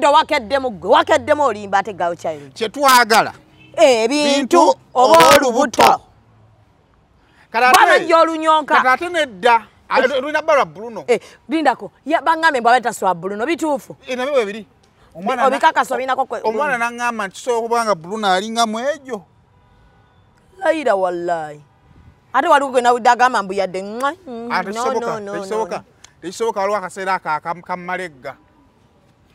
Obudde wakeddemu gwe wakeddemu olimba ate gawo kyayo. Kye twagala. Ebintu oba olubuto. Bamajja olunyonka. Kati nedda. Luna balwa Bruno. Lindako. Ya bangambe mbaweta swa Bruno bituufu. Nabyo bibiri. Obikakaso binako kwe. Omwana nangamba ntisobola kubanga Bruno alinga mwejo. Laira wallahi. Ate waliwo gwe nawe dagamba mbu yadde. Tekisoboka waliwo akaseera kammalegga.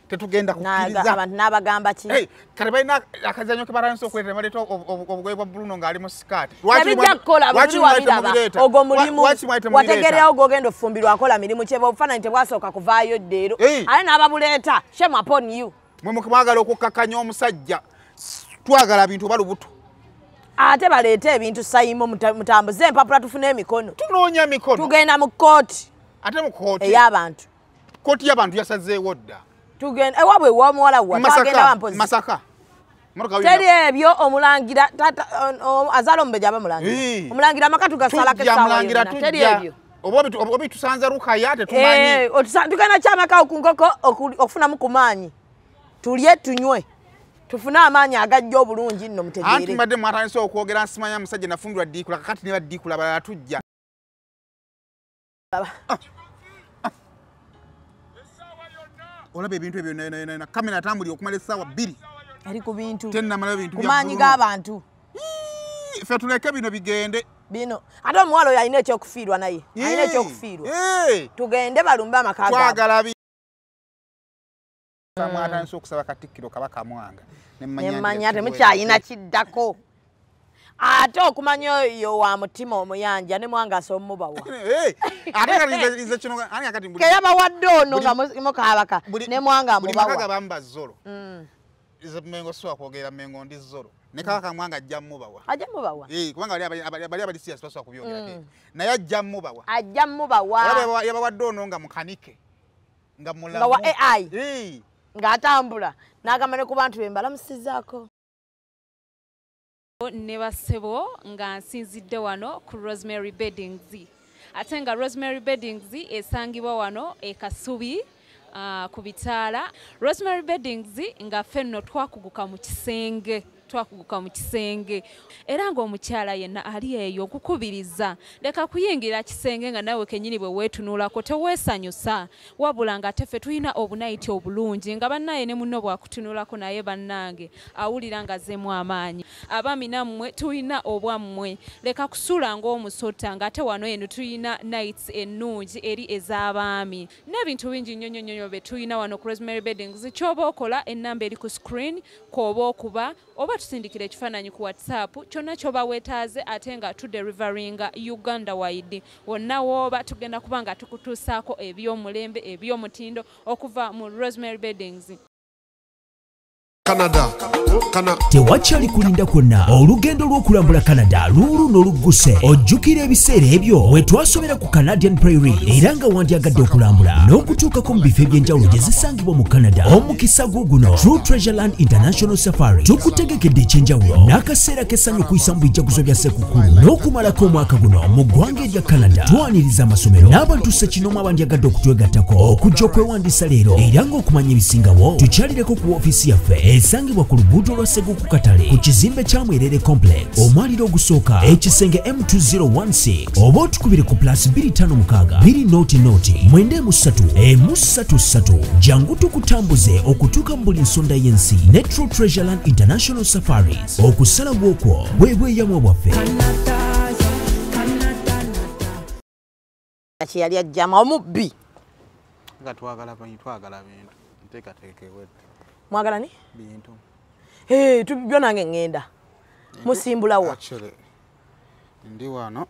Tetugenda kukkiriza. Abantu n'abagamba ki? Kale balina akazanyo ke baranso okwetera baleeta obugoye bwa Bruno ng'ali mu sikaati. Tebijja kukola buli wabiraba. Ogwo mulimu wategereyo ogwogenda ofumbirwa akola mirimu kyeba obufaananyi tebwasooka kuvaayo ddeero. Ate n'ababuleeta shame upon you. Mwe mwagala okukkakanya omusajja twagala bintu oba lubuto. Ate baleete ebintu sayimo mutambuze empapula tufune emikono. Tunoonya mikono. Tugenda mu kkooti. Ate mu kkooti. Ey'abantu. Kkooti y'abantu yasazeewo dda. Tugenda ewabwe w'omuwala wa twagenda wampozi. Masaka. Teri ebyo omulangira azala omubeja abamulangira. Omulangira amakatu gasalako essaawa yonna. Teri ebyo. Oba tusanza Rukaya tetumanyi. Tugenda kyamaka ku nkoko okufunamu ku maanyi. Tulye tunywe. Tufune amaanyi agajja obulungi nno mutegeere. Anti mbadde mwatandise okwogera nsimanya musajja nafundwa ddiikula kakati ne baddiikula balala tujja. Olaba ebintu ebyo na kamera atambuli okumala essaawa 2. Ali ku bintu. Tennamala bintu bya kumaanyi g'abantu. Ffe tuleke bino bigende. Bino. Ate omuwala oyo alina ekyokufiirwa naye. Alina ekyokufiirwa. Tugende balumbe amaka gaabwe. Twagala mwatandise okusaba Katikkiro Kabaka Mwanga. Nemmanya temukyayina kiddako. Ate okumanya oyo wa mutima omuyanja ne Mwanga asomubawa. Ate kati nze kino ani akati mbuli. Keyabawadde ono nga mukabaka ne Mwanga amubawa. Buli bamba zolo. Ize Mengo swa kwogera Mengo ndi zolo. Ne Kabaka Mwanga ajja mubawa. Ajja mubawa. Kubanga bali abadisiya sipaswa kubyogera. Naye ajja mubawa. Ajja mubawa. Yabawadde ono nga mukanike. Nga mulamu. Nga wa AI. Ng'atambula n'agamba ku bantu bembala musizaako. Ne basebo nga nsinzidde wano ku Rosemary Beddings. Ate nga Rosemary Beddings esangibwa wano e Kasubi ku bitaala. Rosemary Beddings nga ffenno twakuguka mu kisenge. Era ng'omukyala yenna ali eyo okukubiriza leka kuyingira kisenge nga nawe kenyini bwe weetunuulako teweesanyusa wabula nga teffe tulina obunayiti obulungi nga bannaye ne munno bwakutunuulako naye bannange awulira nga zeemu amaanyi abaami nammwe tulina obwammwe leka kusula ng'omusota ng'ate wano eno tulina nights ennungi eri ez'abaami n'ebintu bingi nnyo bye tulina wano ku Rosemary Beddings ky'oba okola ennamba eri ku screen kw'oba okuba oba tusindikira ekifaananyi ku WhatsApp kyonna ky'oba weetaaze ate nga tuderivaringa Uganda wide wonna w'oba tugenda kuba nga tukutuusaako eby'omulembe eby'omutindo okuva mu Rosemary Beddings. Canada. Tewakyali kulinda kwonna olugendo lw'okulambula Canada luulu n'olugguse ojjukira ebiseera ebyo we twasomera ku Canadian Prairie era nga wandyagadde okulambula n'okutuukako mu bifo eby'enjawulo gye zisangibwa mu Canada omukisa guno True Treasure Land International Safari tukutegekedde ekyenjawulo n'akaseera k'essanyu okuyisa mu bijjaguzo bya Ssekukkulu n'okumalako omwaka guno mu ggwanga erya Canada twaniriza amasomero n'abantu ssekinomu abandyagadde okutwegattako okujja okwewandiisa leero era ng'okumanya ebisingawo tukyalireko ku woofiisi yaffe esangibwa ku luguudo lwa Seguku Katale ku kizimbe kya Mwerere Complex omwaliro ogusooka ekisenge M2016 oba otukubire ku +256 2 mwende mu 3 jangu tukutambuze okutuuka mu buli nsonda y'ensi ne True Treasure Land International Safaris okusala bwokwo bwe bweyamwa bwaffe. Yali ajjama omubbi nga twagala bintu Enteekateka Zokubanja mwagala ni Bintu tubyo nange ngenda musimbula wa ndi wano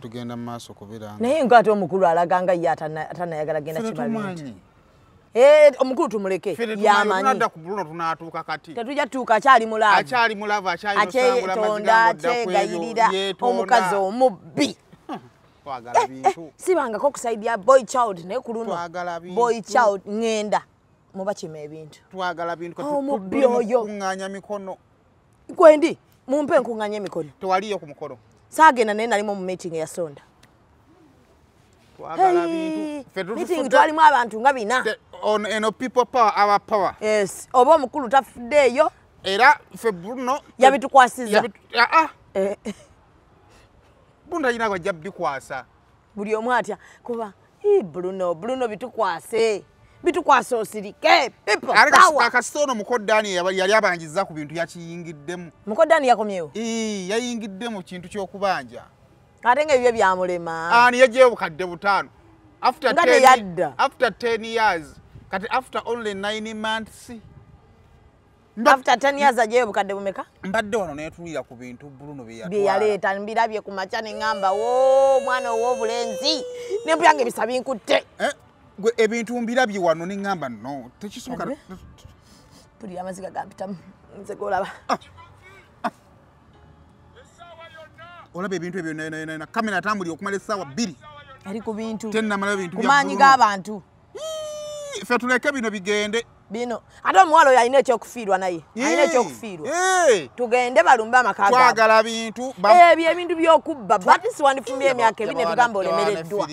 tugenda mu maaso kubiranga naye ngate omukulu alaganga ye atanayagala genda kibalinti omukulu tumuleke yamanyi tunadda ku Bruno tunaatuuka kati tetujja tuuka akyali mulavu akyetonda kyegayirira omukazi omubbi twagala bintu sibangako okusaidia boy child naye ku luno boy child ngenda muba kima ebintu twagala bintu omubbi oyo kuŋŋaanya mikono gwendi mumpe nkuŋŋaanya emikono tewaliyo ku mukolo saagenda naye nalimu mu meeting ya sonda twagala bintu meeting twalimu abantu nga 4 on people power our power. Yes. Oba omukulu tafuddeeyo. Era fe Bruno yabitukwasiza. Bruno yina kwa bikwasa. Buli omu atya kuba Bruno bitukwase. Bitukwasa osirike. People power. Akasono mukoddani yali abanjiza ku bintu yakiyingiddemu. Mukoddani yakomyewo. Yayingiddemu kintu ky'okubanja. Ate nga ebyo byamulema. Ani yajeyo bukadde butaano. After 10 years. Kati after only 9 months. After 10 years ajeyo bukadde bumeka? Mbadde wano netuulira ku bintu Bruno bye yaleeta mbirabye ku macha ne ngamba wo mwana ow'obulenzi nempyange bisabi nkutte. Gwe ebintu mbirabye wano ne ngamba no tekisoboka. Tuli amaziga gampitamu nze golaba. Olaba ebintu ebyo na kamera atambuli okumala essaawa 2. Ali ku bintu. Tennamala ebintu bya kumaanyi g'abantu. Ffe tuleke bino bigende. Bino. Ate omuwala oyo alina ekyokufiirwa naye. Alina ekyokufiirwa. Tugende balumbe amaka gaabwe. Twagala bintu. Ebyo ebintu by'okubba. Batisi wandifumye emyaka 4 tugamba olemereddwa.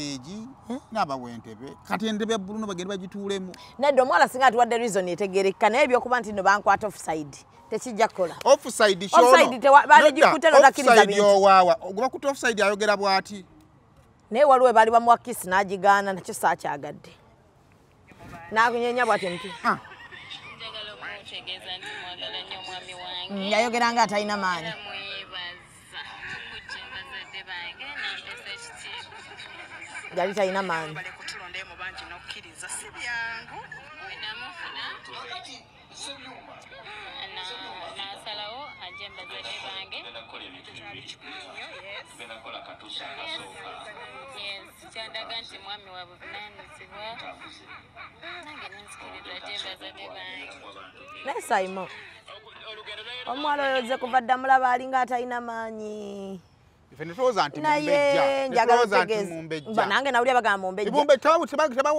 N'abawentebe. Kati entebe ya Bruno bagende bagituulemu. Nedda omuwala singa atuwadde reason etegerekeka naye ebyokuba nti no bankwata offside. Tekijja kukola. Offside shono. Offside baligikutte notakkiriza bintu. Offside yowawa. Oguba kuta offside ayogera bw'ati. Naye waliwo bali bamuwa kiss n'agigaana nakyo saakyagadde. Nakunyenya bw'ati mtu. Yayogera nga atalina maanyi. Yali talina maanyi. Naye Simon omwala oyo ozze kuva dda mulaba alinga atalina maanyi. Ife netowooza nti mumbejja. Netowooza nti mumbejja. Nange nawulira bagamba mumbejja.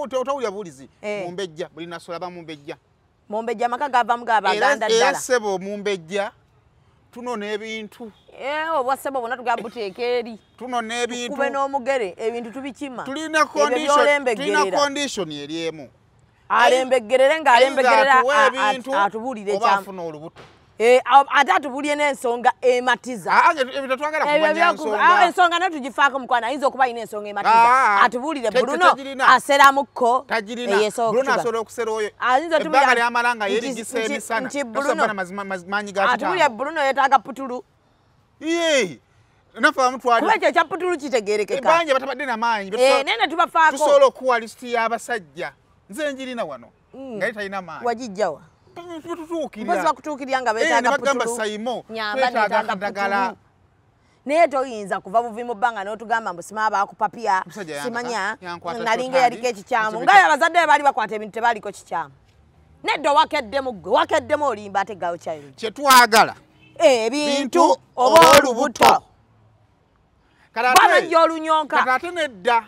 Otawulira bulizi. Mumbejja. Buli nasola ba mumbejja. Mumbejja amaka gavamu g'Abaganda ddala. Era ssebo mumbejja tunona ebintu. Obwa ssebo bonna tugamba buteeka eri. Tunona ebintu. Tukube n'omugere ebintu tubikima. Tulina condition eri emu. Alembeggerere ng'alembeggerera atubuulire ekyamu. Oba afuna olubuto. Ate atubuulye n'ensonga ematiza. Tetwagala kumanya nsonga. Ensonga nayo tugifaako mukwano ayinza okuba alina ensonga ematiza. Atubuulire Bruno aseramukko. Bruno asobola okusera oyo. Ebbanga lyamala nga yerigisa emisana. Atubuulire Bruno yeetaaga putulu. Naffe bamutwalira. Kuba ekyo ekya putulu kitegeerekeka. Ebbanja batabadde n'amaanyi. Nene tubafaako. Tusobola okuwa lisiti y'abasajja. Nze njirina wano. Nga ye talina maanyi. Wagijjawa? Tutuukirira. Kutuukirira nga beetaaga putulu. Bagamba Saimo. Twetaaga kadagala. Naye toyinza kuva buvi mu bbanga n'otugamba mbu sima baakupapya simanya nalinga yaliko ekikyamu. Ngayo abazadde be baali bakwata ebintu tebaaliko kikyamu. Nedda owakeddemu ggwe wakeddemu olimba ate gawo child. Kye twagala. Ebintu oba olubuto. Bamajja olunyonka. Kati ate nedda.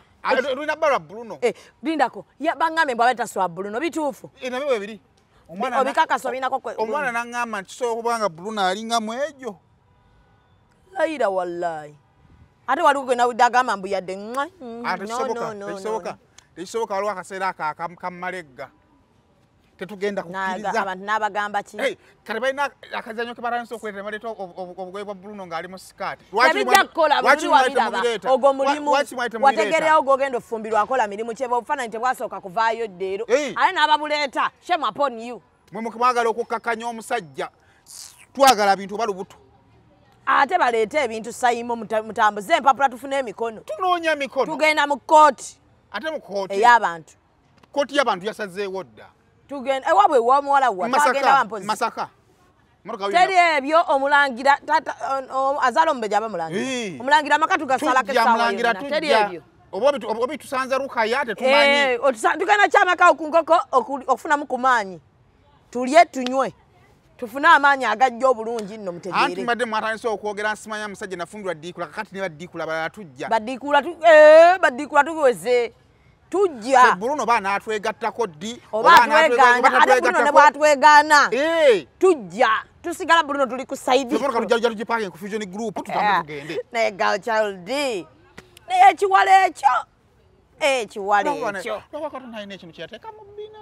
Lulina bbalwa Bruno. Lindako. Bangambe mbwa betaswa Bruno bituufu. Nabyo bwe biri. Obikakaso binako kwe. Omwana n'angamba nti kisobola okuba nga Bruno alinga mu egyo. Layira wallahi. Ate waliwo gwe nawudde agamba mbu yadde tekisoboka waliwo akaseera akammalegga. Tetugenda kukkiriza. Abantu n'abagamba ki? Kati balina akazanyo ke balanyisa okuleeta ne baleeta obugoye bwa Bruno ng'ali mu sikaati. Tebijja kukola buli wabiraba. Ogwo mulimu wategereawo gw'ogenda ofumbirwa akola mirimu kye obufaananyi tebwasooka kuvaayo ddeero. Ate n'ababuleeta shame upon you. Mwe mwagala okukkakanya omusajja twagala bintu oba lubuto. Ate baleete ebintu Saimo mutambuze empapula tufune emikono. Tunoonya mikono. Tugenda mu kkooti. Ate mu kkooti. Ey'abantu. Kkooti y'abantu yasazeewo dda. Tugenda ewabwe w'omuwala wa twagenda wampozi. Masaka. Teri ebyo omulangira azaala omubeja aba mulangira. Omulangira amaka tugasalako essaawa yonna. Teri ebyo. Oba tusanza Lukaya tetumanyi. Tugenda kyamaka ku nkoko okufunamu ku maanyi. Tulye tunywe. Tufune amaanyi agajja obulungi nno mutegeere. Anti mbadde mwatandise okwogera nsimanya musajja nafumbirwa ddiikula kakati ne baddiikula balala tujja. Baddiikula tuweze. Tujja. Bruno baana atwegattako ddi. Oba atwegaana. Ate Bruno ne bwatwegaana. Tujja. Tusigala Bruno tuli ku saidi. Tujja tugipange ku Fusion Group tutambe tugende. Naye girl child. Naye ekiwala ekyo. Ekiwala ekyo. Lwakati nalina ekintu kyateeka mu bbina.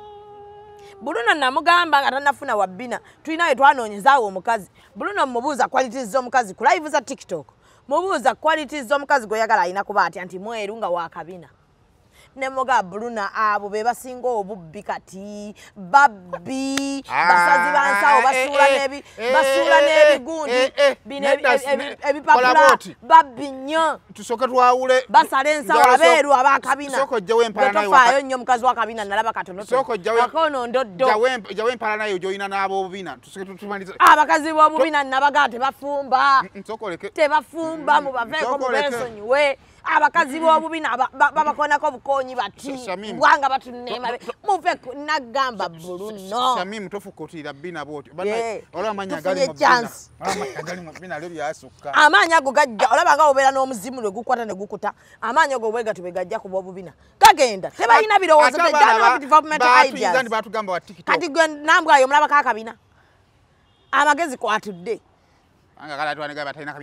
Bruno namugamba nga tanafuna wabbina tulina we twanoonyezaawo omukazi Bruno mubuuza qualities z'omukazi ku live za TikTok mubuuza qualities z'omukazi gw'oyagala alina kuba atya nti mweru nga wakabina ne muga Bruno abo be basinga obubbi kati babbi basazi bansawo basuula n'ebigundi bino ebipapula babbi nnyo tusooke twawule basala ensawo abeeru abakabina tofaayo nnyo omukazi wakabina nalaba katonoakono ndoddo jawe empala nayo gy'olina n'ab'obubina abakazi b'obubina nabagaa tebafumba mubaveeko mubeesonyiwe abakazi b'obubina babakonako bukonyi bati bwanga batuneema muve nagamba Bruno Shamimu tofukutirira bina bwoti olamanya gali mu bina lyo byasukka amaanyi ago gajja olabanga obeera n'omuzimu lwe gukwata ne gukuta amaanyi ago bwega tubegajja ku b'obubina gagenda tebalina birowoozo kati gwe nambwayo omulabako akabina amagezi kwatudde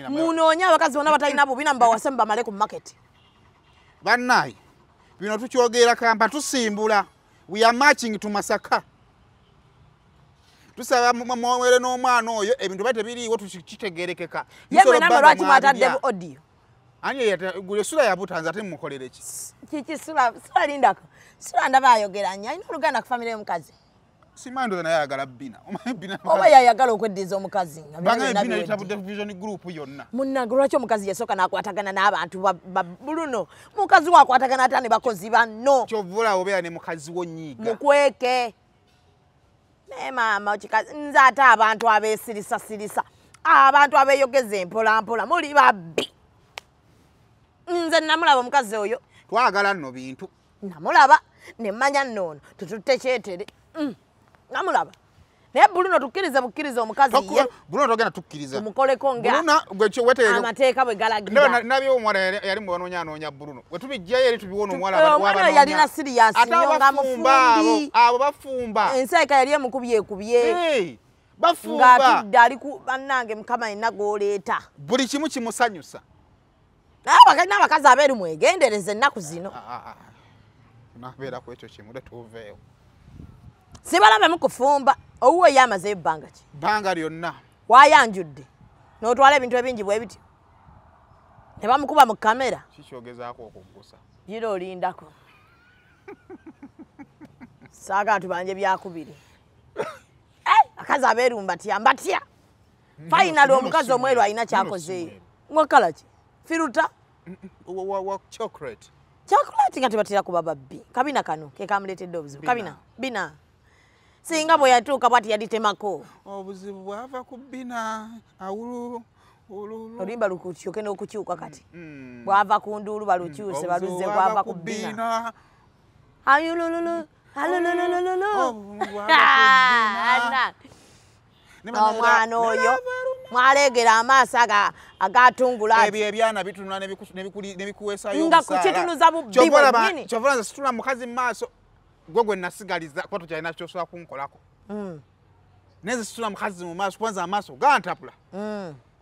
munoonya abakazi bonna batalina bubina mbawase mbamale ku market bannaye bino tukyogera kampa tusimbula we are marching to Masaka tusaba mwere n'omwana oyo ebintu bate biriiwo tukitegerekeka yemwe namwe lwaki mwatadde bu audio anye gule sura ya butanza ate mukolere ki sura lindako sura ndaba ayogera nnyo alina oluganda ku famire y'omukazi Simando na yagala bina. Oba yayagala okweddiza omukazi. Banga bina itabude vision group yonna. Munnago lwaki omukazi yasoka nakwatagana n'abantu Bruno. Mukazi wakwatagana atane bakozi banno. Kyovula obeera ne mukazi wo nyiga. Mukweke. Ne mama okikazi nze ate abantu abeesirisa. Abantu abeyogeza empola mpola muli babbi. Nze namulaba omukazi oyo. Twagala nno bintu. Namulaba ne mmanya nnono tututte kyetere. Namulaba naye Bruno tukkiriza omukazi ye Bruno togenda tukkiriza tumukoleko nga Bruno gwe weteero amateeka bwe galagira nabyo omwana yali mu banoonya Bruno we tubijjayo eri tubiwona omwana omwana yalina serious nnyo nga mufumbi abo bafumba enseeka yali ekubye bafumba ng'atudde ali ku bannange mukama yenna gw'oleeta buli kimu kimusanyusa n'abakazi abeeru mwegendereze ennaku zino nabeera ku ekyo kimu letuveewo sibalabe mukufumba owuwo ye amazeyo ebbanga ki bbanga lyonna wayanjudde n'otwala ebintu ebingi bwe bityo ne bamukuba mu kamera kikyogezaako okuggusa gira olindako saagala tubanje byakubiri akazi abeeru mbatya fainali omukazi omweru alina kyakozeeyo ngokala ki firuta chocolate nga tebatera kuba babbi kabina kano ke kamuleetedde obuzibu kabina bina singa bwe yatuuka bwati yalitemako obuzibu bwava ku bina awulu olimba lukukyuke n'okukyuka kati bwava ku nduulu balukyuse baluzze bwava ku bina ayulululu omwana oyo mwaleegera amaaso agatungula ebyo ebyana bitunula nebikuweesayo nga kukitunuza bubbi bwennyini kyovula nze situla mukazi mu maaso gwe nasigaliza kuba tukyalina kyosobola kunkolako neze situla mukazi mu maaso kwanza amaaso gantapula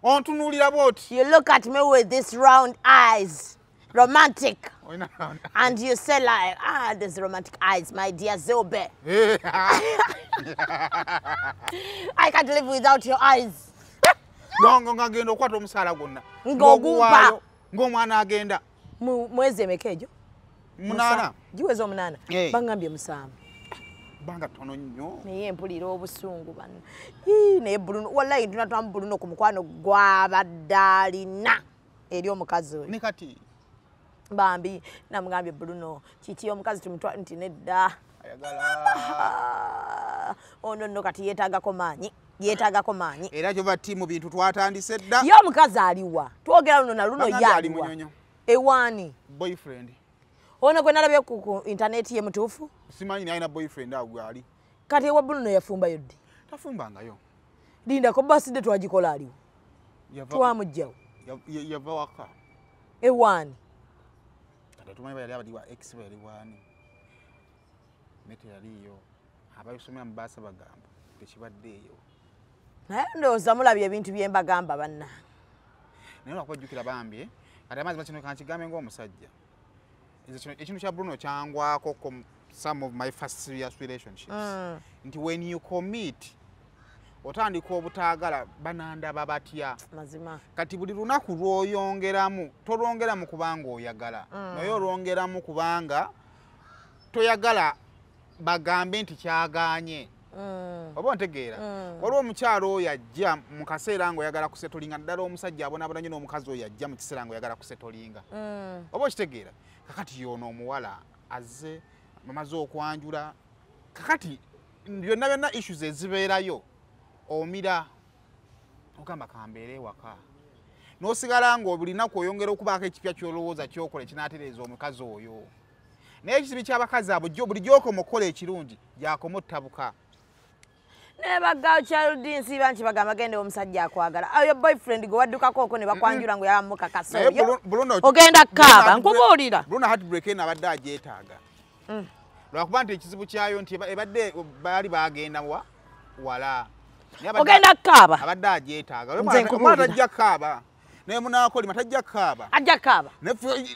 ontunuulira bwoti you look at me with these round eyes romantic and you say like these romantic eyes my dear Zobe I can't live without your eyes ngagenda okwata omusaala gwonna ng'ogumpa ng'omwana agenda mwezi emeka egyo 8 giweza 8 bangambye 7 banga tono nnyo naye empulira obusungu banno naye Bruno wallahi tunatwamu Bruno ku mukwano gw'abadde alina eri omukazi oyo ne kati bambi namugambye Bruno kiki omukazi tumutwa nti nedda ayagala ono nno kati yeetaagako maanyi era kyova ttiimu bintu twatandise dda ye omukazi aliwa twogera luno na luno ye aliwa ewaani boyfriend ono gwe nalabye ku internet ye mutuufu simanyi naye alina boyfriend awo gwali kati ewa Bruno yafumbayo ddi tafumbangayo lindako baside twagikola aliwo twamugjawo yava waka ewaani kati tumanyi bayali abaliwa ex bayali waani nete yaliyo abayisomera mu baasa bagamba tekibaddeeyo naye ndowooza mulabye ebintu bye mbagamba banna naye lwakubajjukira bambye ate amazima kino kankigambe ng'omusajja ekintu kya Bruno kyangwako some of my first serious relationships. Nti when you commit, otandika obutaagala banandaba batya. Mazima. Kati buli lunaku lw'oyongeramu, tolwongeramu kubanga oyagala. Naye olwongeramu kubanga toyagala bagambe nti kyagaanye. Oba ontegeera. Waliwo omukyalo oyo ajja mu kaseera ng'oyagala kusetolinga, ddala omusajja abonaabona nnyo n'omukazi oyo ajja mu kiseera ng'oyagala kusetolinga. Oba okitegeera. Kakati y'ono omuwala azze bamaze okwanjula. Kakati byonna byonna issues ezibeerayo omira ogamba kambeere ewaka. N'osigala ng'obuli lunaku oyongera okubaako ekipya ky'olowooza ky'okola ekinaatereeza omukazi oyo. Naye ekizibu ky'abakazi abo buli gy'okoma okukola ekirungi gy'akoma ottabuka. Nebaga child nsiba nti bagamba gende omusajja akwagala. Ayo boyfriend gwe waddukako okwo ne bakwanjula ngo yaba mukakasa oyo. Ogenda kkaaba nkubuulira. Bruno heartbreak eno abadde agyetaaga. Lwakuba nti ekizibu kyayo nti ebadde baali baagenda wala. Ogenda kkaaba. Abadde agyetaaga. Omwana tajja kkaaba. Naye munaakolima tajja kkaaba. Ajja kkaaba.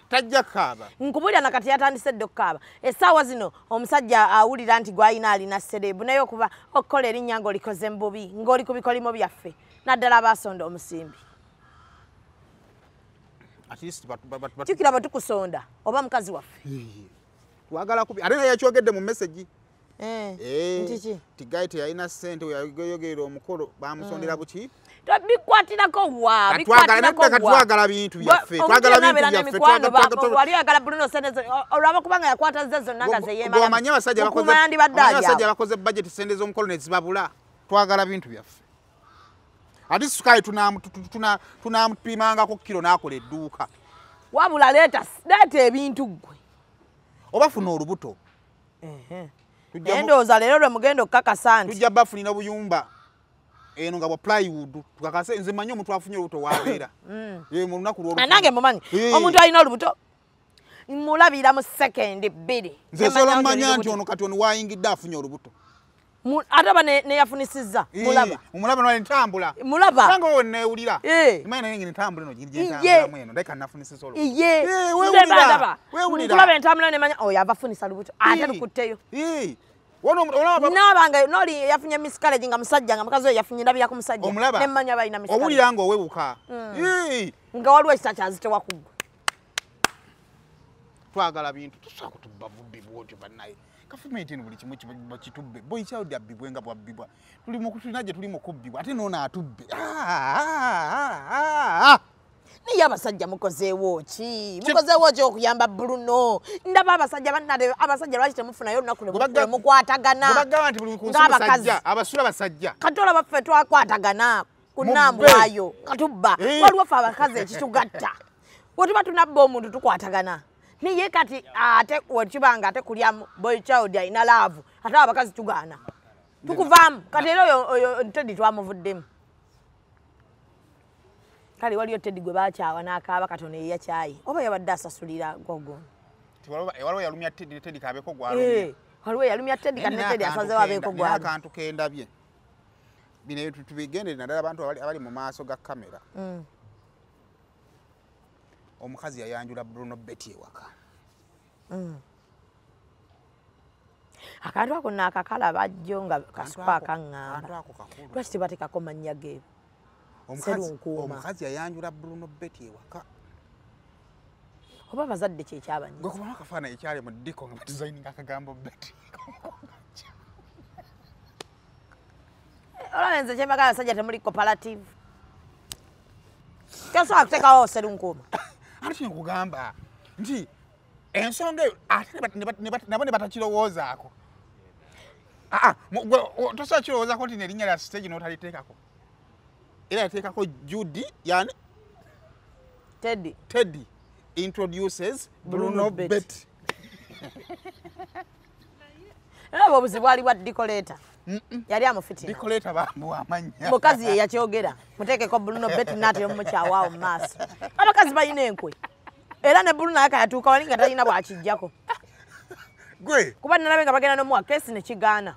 Tajja kkaaba. Nkubulira nakati yatandise dde kkaaba. Essaawa zino omusajja awulira nti gw'alina alina serebu naye okuba okukola erinnya ng'olikoze mbubi ng'oli ku bikolimo byaffe naddala abaasonda omusimbi. Tukira bwe tukusonda oba mukazi waffe. Twagala kubi ate naye yakyogedde mu message. Ntiki? Tigayi teyalina ssente yayogerera omukolo bamusondera buki? Bikwatirako wa twagala bintu byaffe. Twagala bintu byaffe. Wali agala Bruno sente olwaba kubanga yakwata ze zonna nga ze yemala. Omanyi abasajja bakoze budget sente z'omukolo ne zibabula. Twagala bintu byaffe. Ati sukayi tunamupimangako kilo n'akola edduuka. Wabula leeta ebintu gwe. Oba funa olubuto. Endowooza leero lwe mugenda okukakasa nti tujja bafunira buyumba eno nga bwa plywood tukakase nze manyi omuntu afunye olubuto wabeera mu lunaku lw'olubuto nange mumanyi omuntu alina olubuto mulabira mu sekendi bbiri nze sola manya nti ono kati ono wayingidde afunye olubuto ate aba neyafunisizza mulaba omulaba nali ntambula mulaba nange wowe neewulira imanyi naye ntambula eno gyentambulamu eno ndeka nafunisizza olubuto weewulira entambula nemanya oyo ava afunisa lubuto ate lukutteyo nabanga noli yafunye miscarriage nga musajja nga mukazi oyo yafunye ndabira ku musajja nemmanya balina miscarriage owulira nga owewuka nga waliwo ekita kyazitewa kuggwe twagala bintu tusobola kutubba bubbi bwotyo bannaye gavumenti eno buli kimu kitubbe boy child abbibwe nga bwabbibwa tulina gye tulimu kubbibwa ate noona atubbe naye abasajja mukozeewo ki okuyamba Bruno ndaba abasajja lwaki temufunayo olunaku lwemukwatagana abasula basajja kati olaba ffe twakwatagana ku nnambwayo katubba waliwo ffe abakazi ekitugatta wetuba tunabba omuntu tukwatagana naye kati ate wekibanga ate kulya boy child alina laavu ate abakazi tugaana tukuvaamu kati era oyo Teddy twamuvuddemu kale waliyo Teddy gwe bakyawa n'akaaba katono ye yakyayi oba yabadde asasulira gogo waliwo yalumya Teddy ne Teddy kabeeko gwalumya waliwo yalumya Teddy kati ne Teddy asazeewo abeeko gwalumya akantu kendabye bino tubigendere naddala abantu abali mu maaso ga kamera omukazi yayanjula Bruno Betty ewaka akantu ako naakakala bajjo nga kasupa akaŋŋamba lwaki tebateekako mannya ge omukazi yayanjula Bruno Betty ewaka oba bazadde kyekyabanyi gwe kubamu akafaananyi ekyali mu ddiko nga batuzayininga akagambo Betty olaba nze kyembagala abasajja temuli cooperative kyosobola kuteekawo serunkuuma ate kino kugamba nti ensonga eyo ate nabo ne batakirowoozaako tosobola kirowoozaako nti nerinnya lya stage n'otaliteekako era yateekako Judy yani Teddy introduces Bruno Betty era obuzi bwali bwa decorator yali amufitina decorator bambu amanya mukazi ye yakyogera muteekeko Bruno Betty n'ate mumukyawawo mu maaso abakazi balina enkwe era ne Bruno yaka yatuuka wali nga talina bwakijjako gwe kuba nalabe nga bagenda nomuwa kesi ne kigaana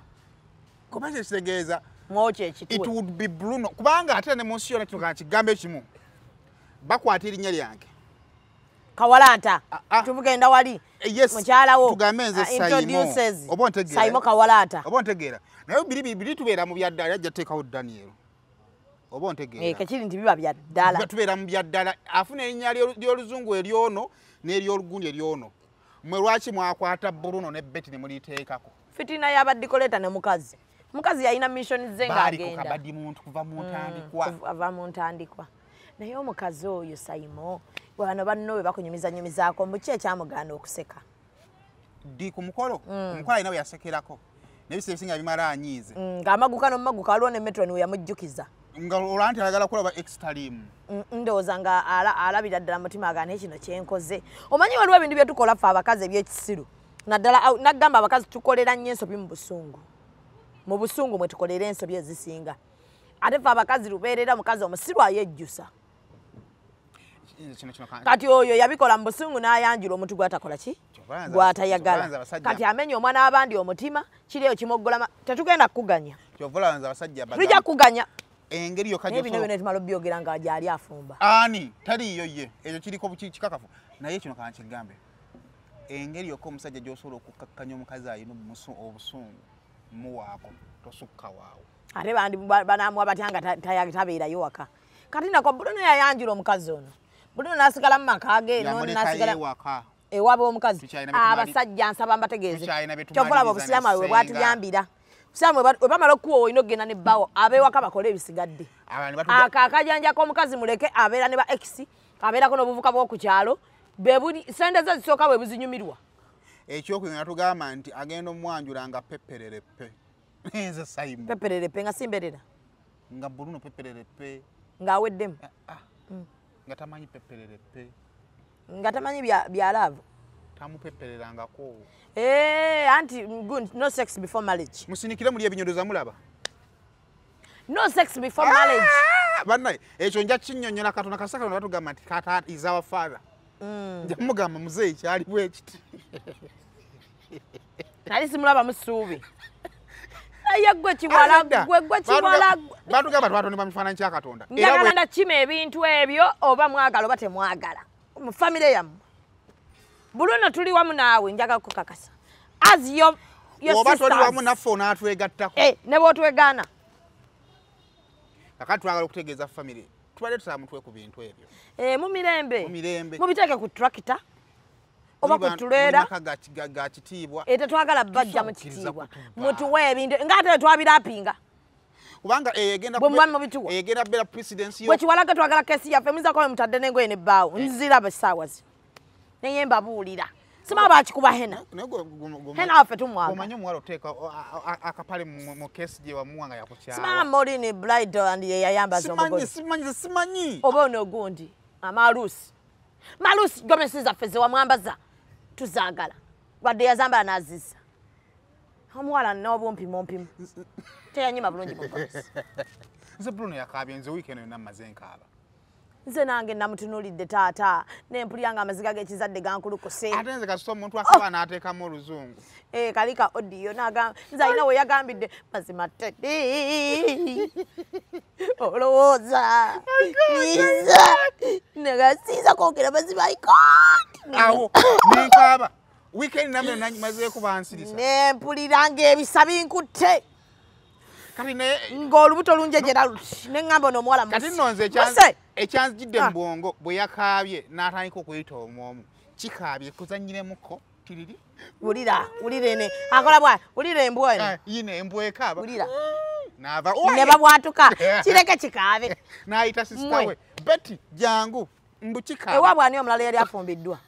kuba kyekitegeeza mwoki ekitwe it would be Bruno kubanga ate ne mu nsi yonna kino kana kigambo ekimu bakwata erinnya lyange Kawalanta tubugenda wali yes mukyalawo tugamenze introduces obontegera Saimo Kawalata obontegera nayo biri tubeera mu byaddala yajja teekawo Daniel obontegera kekiri nti biba byaddala tubeera mu byaddala afuna erinnya ly'oluzungu eryono n'eryolugundi eryono mwe lwaki mwakwata Bruno ne Betty ne muliteekako fitina y'abaddikoleta ne mukazi yalina mission ze ng'agenda kabadi muntu kuva mu ntandikwa naye omukazi oyo Saimo bano banno bwe bakunyumizaako mu ki ekyamugaana okuseka ddi ku mukolo omukolo alina bwe yasekerako n'ebisa ebisinga bimala anyiize ng'amaguka n'omumaguka waliwo ne metro niwe yamujjukiza nga olanti ayagala kulaba extreme ndowooza nga alabira ddala mutima agaane kino kyenkoze omanyi waliwo ebintu bye tukola ffe abakazi ebyekisiru naddala naggamba abakazi tukolera nnyo ensobi mu busungu mwe tukolera ensobi ezisinga ate ffe abakazi lubeerera mukazi omusiru ayejjusa kati oyo yabikola mu busungu n'ayanjula omuntu gwatakola ki gwatayagala kati amenya omwana w'abandi omutima kiri eyo kimoggola tetugenda kukuganya tujja kukuganya engeri yo kajo bino tumala byogera nga ajali afumba ani taliyo ye ekyo kiriko kikakafu naye kino kankigambe engeri yo ko omusajja gy'osobola okukakkanya omukazi ayina obusungu muwaako tosukka waawo ate bandi banaamuwa batyanga tabeerayo waka kati nako Bruno yayanjula omukazi ono Bruno n'asigala mu maka ge n'asigala ewaba omukazi abasajja nsaba mbategeeze kyovulaba obusiraamu bwe bwatuyambira Samu webamala okuwa olina okugenda ne bbawo abeewaka bakola ebisigadde akakajanja k'omukazi muleke abeera ne ba ex abeerako n'obuvuka bw'oku kyalo sente ze zisooka bwe buzinyumirwa ekyokwengana tugamba nti agenda omwanjula nga peppererepe nze Saimo peppererepe nga simberera nga Bruno peppererepe ng'aweddemu nga tamanyi peppererepe nga tamanyi byalaavu tamupeppererangako anti good no sex before marriage musinikire muli ebinyodoza mulaba no sex before marriage bannaye ekyo nja kinnyonnyola Katonda kasaka batugamba nti kata is our father njamugamba muzeeyi kyali bwekiti nali simulaba musuubi naye gwe kiwala batugamba twatonebwa mu kifaananyi kya Katonda njagala ndakima ebintu ebyo oba mwagala oba temwagala mu famire yammwe Bruno tuli wamu naawe njagala kukakasa as your oba toli wamu naffe onaatwegattako ne bw'otwegaana kakati twagala okutegeeza famire tubadde tusaba mutwe ku bintu ebyo mu mirembe mubiteeke ku tractor oba ku tuleera ga kitiibwa tetwagala bajja mu kitiibwa mutuwe ebintu ng'ate twabirapinga kubanga egenda beera presidency bwe kiwalaga twagala kesi yaffe muyinzako we mutadde n'engoye n'ebbaawo nziraba essaawa zino naye mbabuulira sima bakikuba hena waffe tumwaga omanyi omuwala oteeka akapale mu kesi gye wamuwanga yakukyala sima Morini Bride andi yeyayambaza omugozi simanyi oba ono ogundi amaluusi gomesi zaffe zewamwambaza tuzaagala wadde yazambala n'azizza omuwala n'obumpimumpimu teyanyima bulungi mugomesi nze Bruno yakaabye nze wiikendi yonna mmaze nkaaba nze nange namutunuulidde taata n'empulira nga amaziga g'ekizadde gankulukuse ate nze kasita omuntu asaba n'ateekamu oluzungu kalika odiyo nze alina we yagambidde mazima tedi olowooza nyiza negasiiza kwogera mazima ikooti awo nenkaaba wiikendi namwe mazeeko bansirisa n'empulira ng'ebisa binkutte ng'olubuto lunjejera luti neŋŋamba n'omuwala kati nno nze ekyanzijidde mu bwongo bwe yakaabye n'atandika okuyita omwomu kikaabye kuzanyiremuko tiriri wulira ene akola bwa wulira embwa eno yine embwa ekaaba wulira n'ava ne babwatuka kireke kikaabe n'ayita sisita we Betty jangu mbu kikaaba ewaabwe ani omulala yali afumbiddwa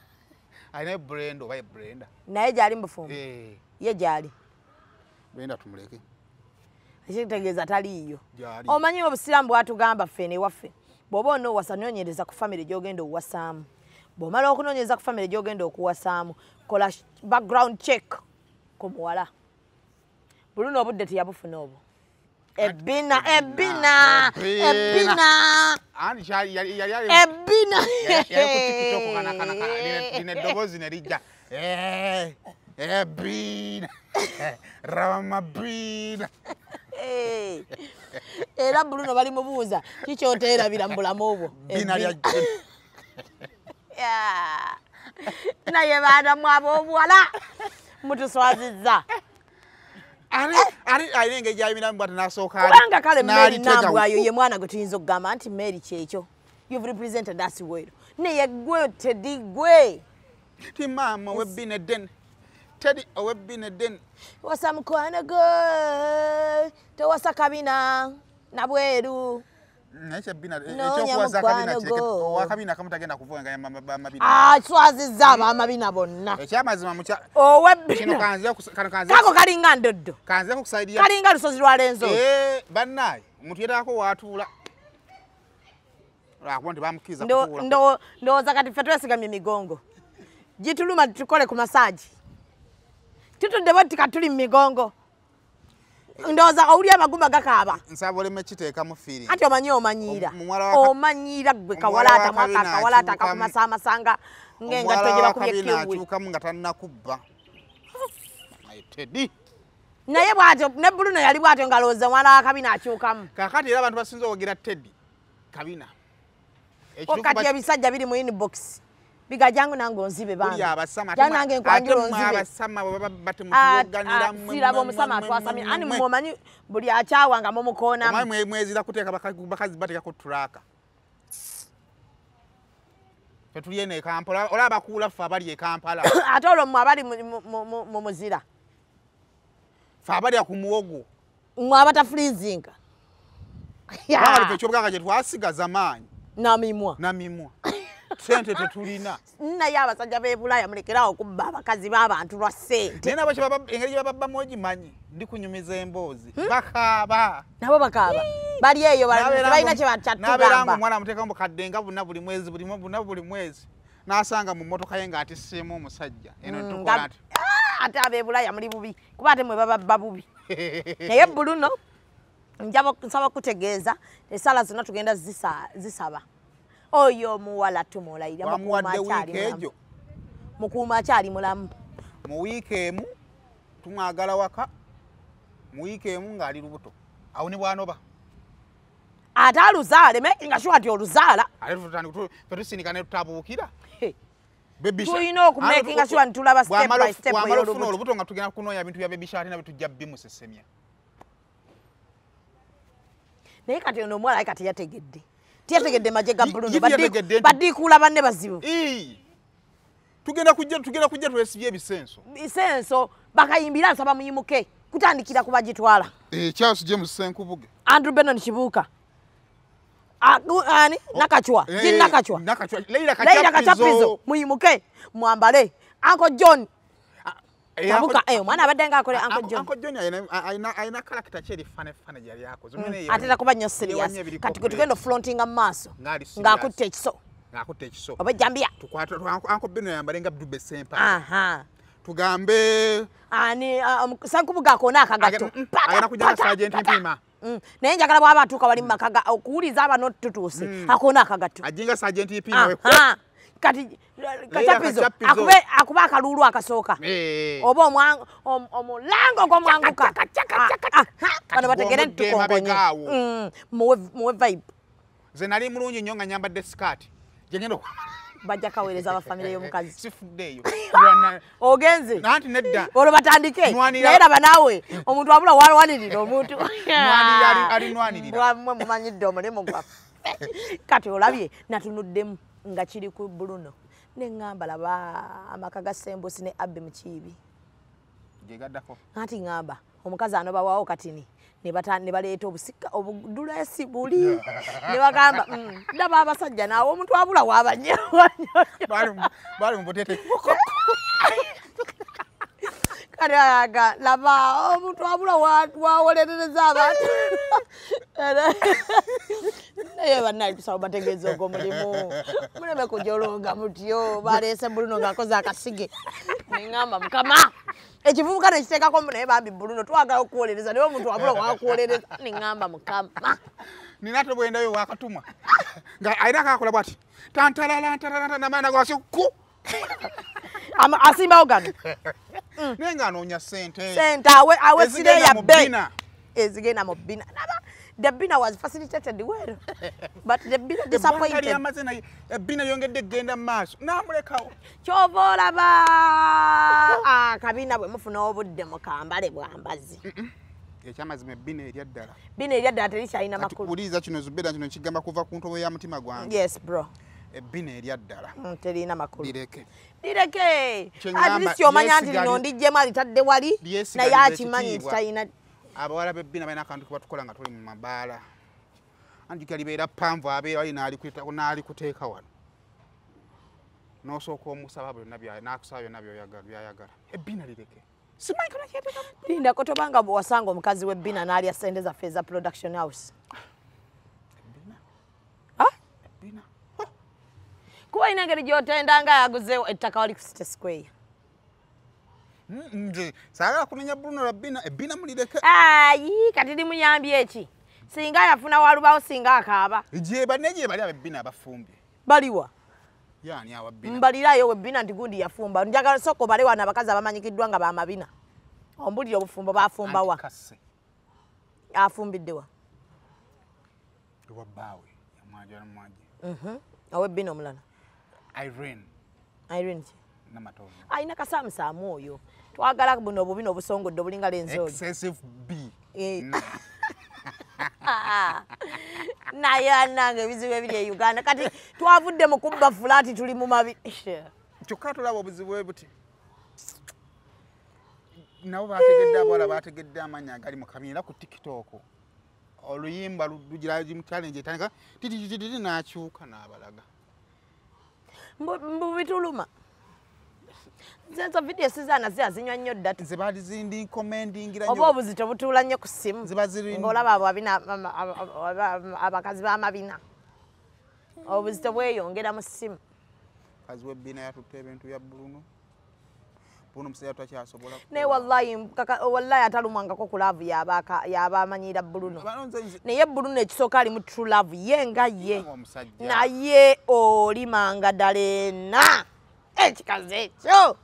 alina Brenda oba Brenda naye gyali mubufumbi ye gyali Brenda tumuleke ekitegeeza taliiyo omanyi obusiraamu bwatugamba ffene ewaffe bw'oba onoowasa noonyereza ku famire gy'ogenda okuwasaamu bw'omala okunoonyereza ku famire gy'ogenda okuwasaamu kola background check ku muwala Bruno obudde teyabufuna obwo ebbina lina eddoboozi ne lijja ebbina ramabina era Bruno bali mubuuza kikyoteerabira mu bulamu obwo naye baana mwabo obwala mutuswazizza ali nenge jayimira mbata nasooka kubanga kale Mary Nambwayo ye mwana gwe tuyinza okugamba nti Mary kyekyo you've represented us well naye gwe Teddy gwe ti mama webbine den Teddy owebbine den wasa mukwano gwe tewasa kabina nabweru naye bina ekyokuwaza kabina owakabina kamutagenda kuvuga nga mabina swazizza abamabina bonna ekyamazima mucha owebbina kako kalinga ndoddo kanze kukusaidia kalinga lusozi lwa lenzo bannaye omuntu yetako watuula lwakuba bamukiza ndowooza kati ffe twesigamye emigongo gituluma tukole ku masaji tutudde bwe tikatuli mu migongo ndowooza owulya amagumba gakaaba nsaba oleme kiteeka mu fiiri anti omanyi omanyiira gwe kawalaata mwaka kawalaata akakumasaamasanga ng'engatto gye bakubye kiwi akyukamu nga tannakubba Teddy naye bw'atyo ne Bruno yali bw'atyo ngalowooza mwana wa kabina akyukamu kaakati era abantu basinza okwogera Teddy kabina kati ebisajja biri mu inbox bigajangu nange onzibe bange nange nkwanjula onzibe siraba omusama atwasamye ani mumanyi buli akyawanga mumukoonamu mwezira kuteeka bakazi bateekako tulaka fetuli eno e Kampala olaba bakuula ffe abali e Kampala ate olwo mmwe abali mu muzira ffe abali ku muwogo mmwe abatafurizinga ekyobuganga gye twasigaza maanyi namimwa sente tetulina naye abasajja b'e Bulaaya mulekerawo okubba abakazi b'abantu lwa ssente naye nabo engeri gye bababbamu ogimanyi ndi kunyumiza emboozi bakaaba nabo bakaaba bali eyo balina kye nabeeranga omwana amuteekamu bukadde nga buna buli mwezi buli mwezi n'asanga mu mmotoka ye ng'atisseemu omusajja eno tukola ati ate ab'e Bulaaya muli bubi kuba ate mwe bababba bubi naye Bruno nsaba kutegeeza essala zonna tugenda zisaba oyo muwala tumulayira mukuuma akyali mulamu mu wiiki emu tumwagala waka mu wiiki emu ng'ali lubuto awo ni bwanoba ate aluzaale makinga sure ati oluzaala fetusindika ne tutabuukira tulina okumakinga sure nti tulaba step by step olubuto nga tugenda kunoonya bintu bya bebishaati nabyo tujja bimusesemya naye kati ono omuwala kati yategedde tiyategedde maje ga Bruno baddiikuula banne bazibu tugenda kujja twesibye ebisenso bakayimbira nsaba muyimuke kutandikira ku bagitwala Charles James Senkubuge Andrew Benon Kibuuka ani nakachwa Leila Kachapizo muyimuke mwambale Uncle John Kabuka mwana abadde nga akole Uncle John ayina character cheri fane gyali yako atera kuba nnyo serious kati gwe tugenda fronting amaaso ng'akutte ekiso oba ejjambiya Uncle Beno yambale nga Dube Sempa tugambe ani Senkubuga akoona akagatto ayina kujja na Sergeant Mpima naye njagala bw'aba atuuka wali mu maka okuwuliza aba tutuuse akoona akagatto ajinga Sergeant Mpima kati Kachapizo akuba akalulu akasooka oba omulango gw'omwanguka bano bategere ntukongonye muwe vibe nze nali mulungi nnyo nga nyambadde sikaati gyengenda bajja kaweereza abafamire y'omukazi sifuddeeyo ogenze nanti nedda olwo batandike naye raba naawe omuntu wabula walwanirira omuntu alinwanirira mwe mumanyidde omulimu gwaffe kati olabye natunuddemu nga kiri ku Bruno neŋŋamba laba amaka ga Sembusi ne Abbe Mukiibi gegaddako anti ŋŋamba omukazi anobawawo katini ne baleeta obusika obudulesi buli ne bagamba ndaba abasajja naawe omuntu wabula waabanye bali mubutete kati aga laba omuntu wabula wawolerereza abantu naye bannaye tusaba bategeeza ogwo mulimu muleme kujolonga mutyo baleese Bruno ng'akoze akasige neŋŋamba mukama ekivubuka nekiteekako naye bambi Bruno twagala okuwolereza naye omuntu wabula wakuwolereza neŋŋamba mukama nina ate bwendayo wakatuma nga ayina akakola bwati tantalalantalaanta namaana gwasi ku asimbawo gano naye nga anoonya sente awe sireya be ezigenda mu bbina The Bina was facilitated well. But the Bina disappointed. Bina yongedde genda maaso. Namulekawo. Chovola ba. Kabina bwe mufuna obudde mukambale bwambazi. Ekyamazima Bina eryaddala. Bina eryaddala terikyalina makulu. Uliza kino Zubeda kino kigamba kuva ku ntobo ya mutima gwange. Yes bro. Bina eryaddala. Terina makulu. Direke. At least yomanya nti lino ndijjemu alitadde wali naye akimanyi nti talina. Abawala b'Ebina balina akantu ke batukola nga tuli mu mabaala. Anjika libeera ppanvu abeera wali n'alikuteeka wano. N'osooka omusaba byonna n'akusaba byonna by'ayagala. Bina lireke. Simanyi kola kyeteekamu. Linda ko tobanga bw'osanga omukazi w'Ebina n'alya ssente zaffe eza production house. Bina. Kuba ina ngeri gy'otendanga yaguzeewo ettaka wali ku City Square. Saagala kunenya Bruno la Bina mulireke. Ayi kati limuyambye eki. Singa yafuna walubawo singa akaaba. Je bali Bina abafumbye. Baliwa. Yani awa Bina. Mbalirayo Bina nti gundi yafumba. Njagala soko bale wana abakazi abamanyikiddwa nga bamabina. Ombulire obufumbo bafumba wa. Afumbiddewa. Ewa bawe yamwaje. Awe Bina omulala. Irene. Namatovu. Aina kasamu samu oyo. Twagala buno obubino obusongodde obulinga lenzozi. Excessive B. Naye nange ebizibu ebiri e Uganda kati twavudde mu kubba fulaati tuli mu mabi. Kyokka tulaba obuzibu buti. Nabo bategedde abawala bategedde amanya agali mu kamera ku TikTok. Oluyimba lugira mu challenge etandika titi n'akyuka n'abalaga. Mbu bituluma. Zenzo video sizana zinywa nnyo data. Zibali zindi commendingira nnyo. Obo obuzito butuula nnyo ku simu. Zibaziri. Ngolaba abo abina abakazi b'amabina. Obuzito bweyongera mu simu. Kazi w'Ebina yatutte Ebintu Bya Bruno. Bruno musajja twakyasobola. Ne wallahi atalumwangako ku love y'abamanyira Bruno. Naye Bruno ekisooka ali mu true love ye nga ye. Naye olimanga dalena. Ekikazi ekyo.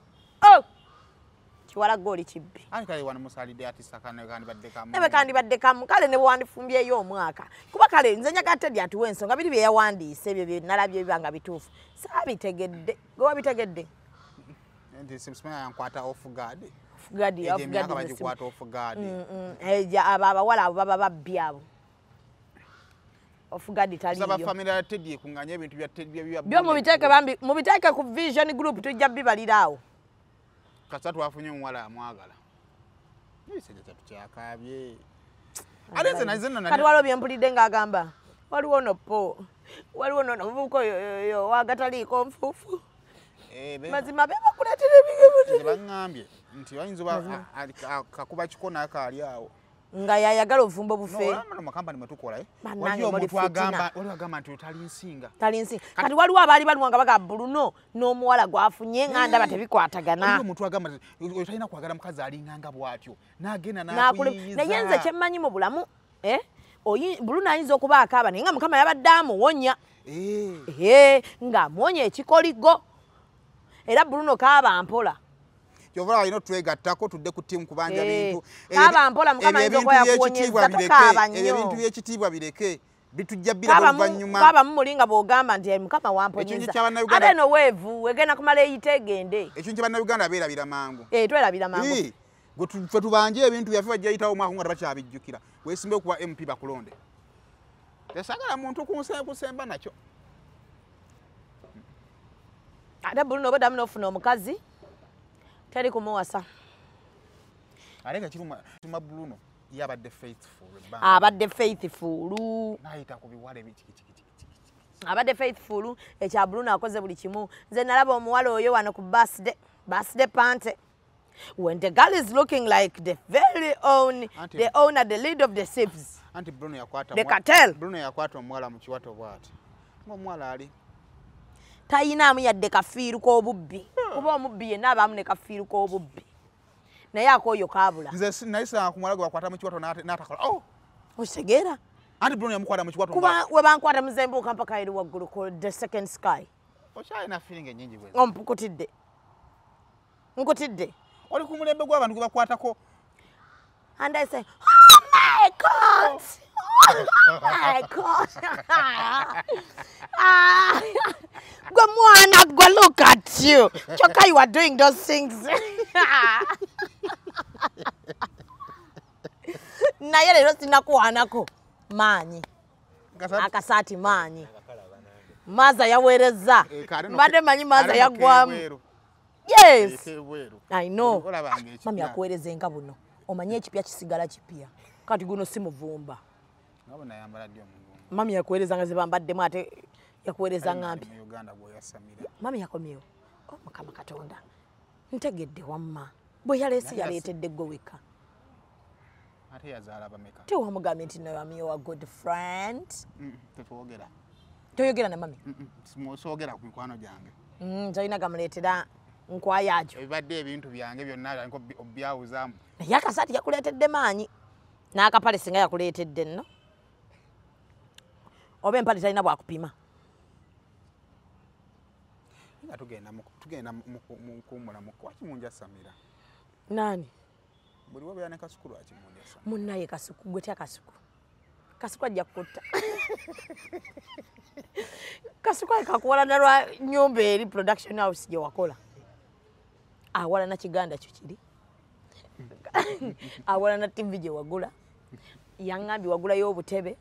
Kiwala goli kibbi. Ani kale wano musalide ati sakane kandi baddekamu. Nebe kandi baddekamu kale ne bwandifumbyeyo omwaka. Kuba kale nze nyagatedde atuwa ensonga biri bye yawandiise ebyo bye nalabye bibanga bituufu. Saabitegedde. Gwe wabitegedde? Ndi simsima yankwata off guard. Off guard. Bagikwata off guard. Eja abawala abo baba babbi abo. Off guard taliyo. Saba family Teddy kunganya Ebintu Bya Teddy bya. Byo mubiteeke ku vision group tujja bibalirawo. Kasatu afunye mwala amwagala. Nisije kyakabye. Alenze naizena kati walo byempulidde ng'agamba. Waliwo nopo. Waliwo novuko yo wagataliiko nfuufu. Mazima be bakuleetera ebigebuti. Bangambye nti bayinza kakuba kikona akali awo. Nga yayagala obufumbo bufe. No makampani mwetukola waliwo omuntu agamba nti otali nsinga. Kati waliwo abaali balwanga baga Bruno n'omuwala gwafunye nganda batebikwatagana. Waliwo omuntu agamba nti otalina kwagala mukazi alinganga bwatyo. N'agenda n'akuyiyiza. Naye nze kyemmanyi mu bulamu Bruno ayinza okuba akaaba naye nga Mukama yabadde amuwonya. Ng'amuwonya ekikoligo. Era Bruno kaaba mpola. Yovala alina twegattako tudde ku tiimu kubanja Ebintu. Kaaba mpola Mukama ayinza okuyakuwonyeza tokaaba nnyo. Ebintu by'ekitiibwa bireke. Bitujja bbira oluvannyuma. Kaaba mumulinga bw'ogamba nti Mukama wamponyeza. Ate eno weevu egenda kumala eyite egende. Ekintu ky'Abannayuganda beerabira mangu. Twerabira mangu. Ffe tubanje ebintu byaffe bajja yitawo omwaka nga tebakyabijjukira. Weesimbe okuba MP bakulonde. Tesagala muntu kusemba nakyo. Ate Bruno oba damu n'ofuna omukazi teri kumuwasa. Alenga kiruma Bruno yabadde faithful. Abadde faithful. Nayita ku biwale biki. Abadde faithful ekya Bruno akoze buli kimu. Nze nalaba omuwala oyo wano ku birthday party. When the girl is looking like the very own, the owner, the lead of the thieves. Anti Bruno yakwata. The cartel. Bruno yakwata omuwala mu kiwato bwati. Omuwala ali. Tayinaamu yadde kafiiru k'obubbi. Kuba omubbi yenna abaamu ne kafiiru k'obubbi. Naye akooyo kaabula. Nze nayisa ku muwala gwe wakwata mu kiwato n'atakola. Osegeera? Anti Bruno yamukwata mu kiwato. Kuba we bankwata muzembuuka mpaka eri waggulu ku the second sky. Okyalina feeling ennyingi bwe. Nkutidde. Oli ku mulembe gw'abantu gwe bakwatako. And I say, oh my God! Go mwana, go look at you. Choka, you are doing those things. Na yele rosi nakuwanako manyi. Akasati manyi. Maza yawereza. Mbade manyi maza yagwamu. Yes. I know. Mami yakuwereze nga buno. Omanye ekipya kisigala kipya. Kati guno si muvumba. Ngabona yambala dio mungu. Mami yakuwereza nga zibambaddemu ate yakuwereza ngambi. Mu Uganda bwe yasamira. Mami yakomyewo. Oh Mukama Katonda. Ntegedde wamma. Bwe yalesi yaleetedde gwe weka. Ate yazaala bameka. Tewamugambe nti no I'm your good friend. Tetwogera. Toyogera na mami? Smoogera ku mikwano gyange. Talina gamuleetera nkwayajo. Ebibadde ebintu byange byonna nko byawuzaamu. Naye akasati yakuleetedde maanyi. N'akapale singa yakuleetedde nno. Oba empale talina bwakupima. Nga tugenda mukuumula mukwaki munja Samira. Nani? Buli wabeera ne Kasuku lwaki munja Samira. Munnaye Kasuku, gwe tya Kasuku. Kasuku ajja kukutta. Kasuku akakuwalana lwa nnyumba eri production house gye wakola. Awalana kiganda kyo kiri. Awalana TV gye wagula. Yangambi wagula y'obutebe.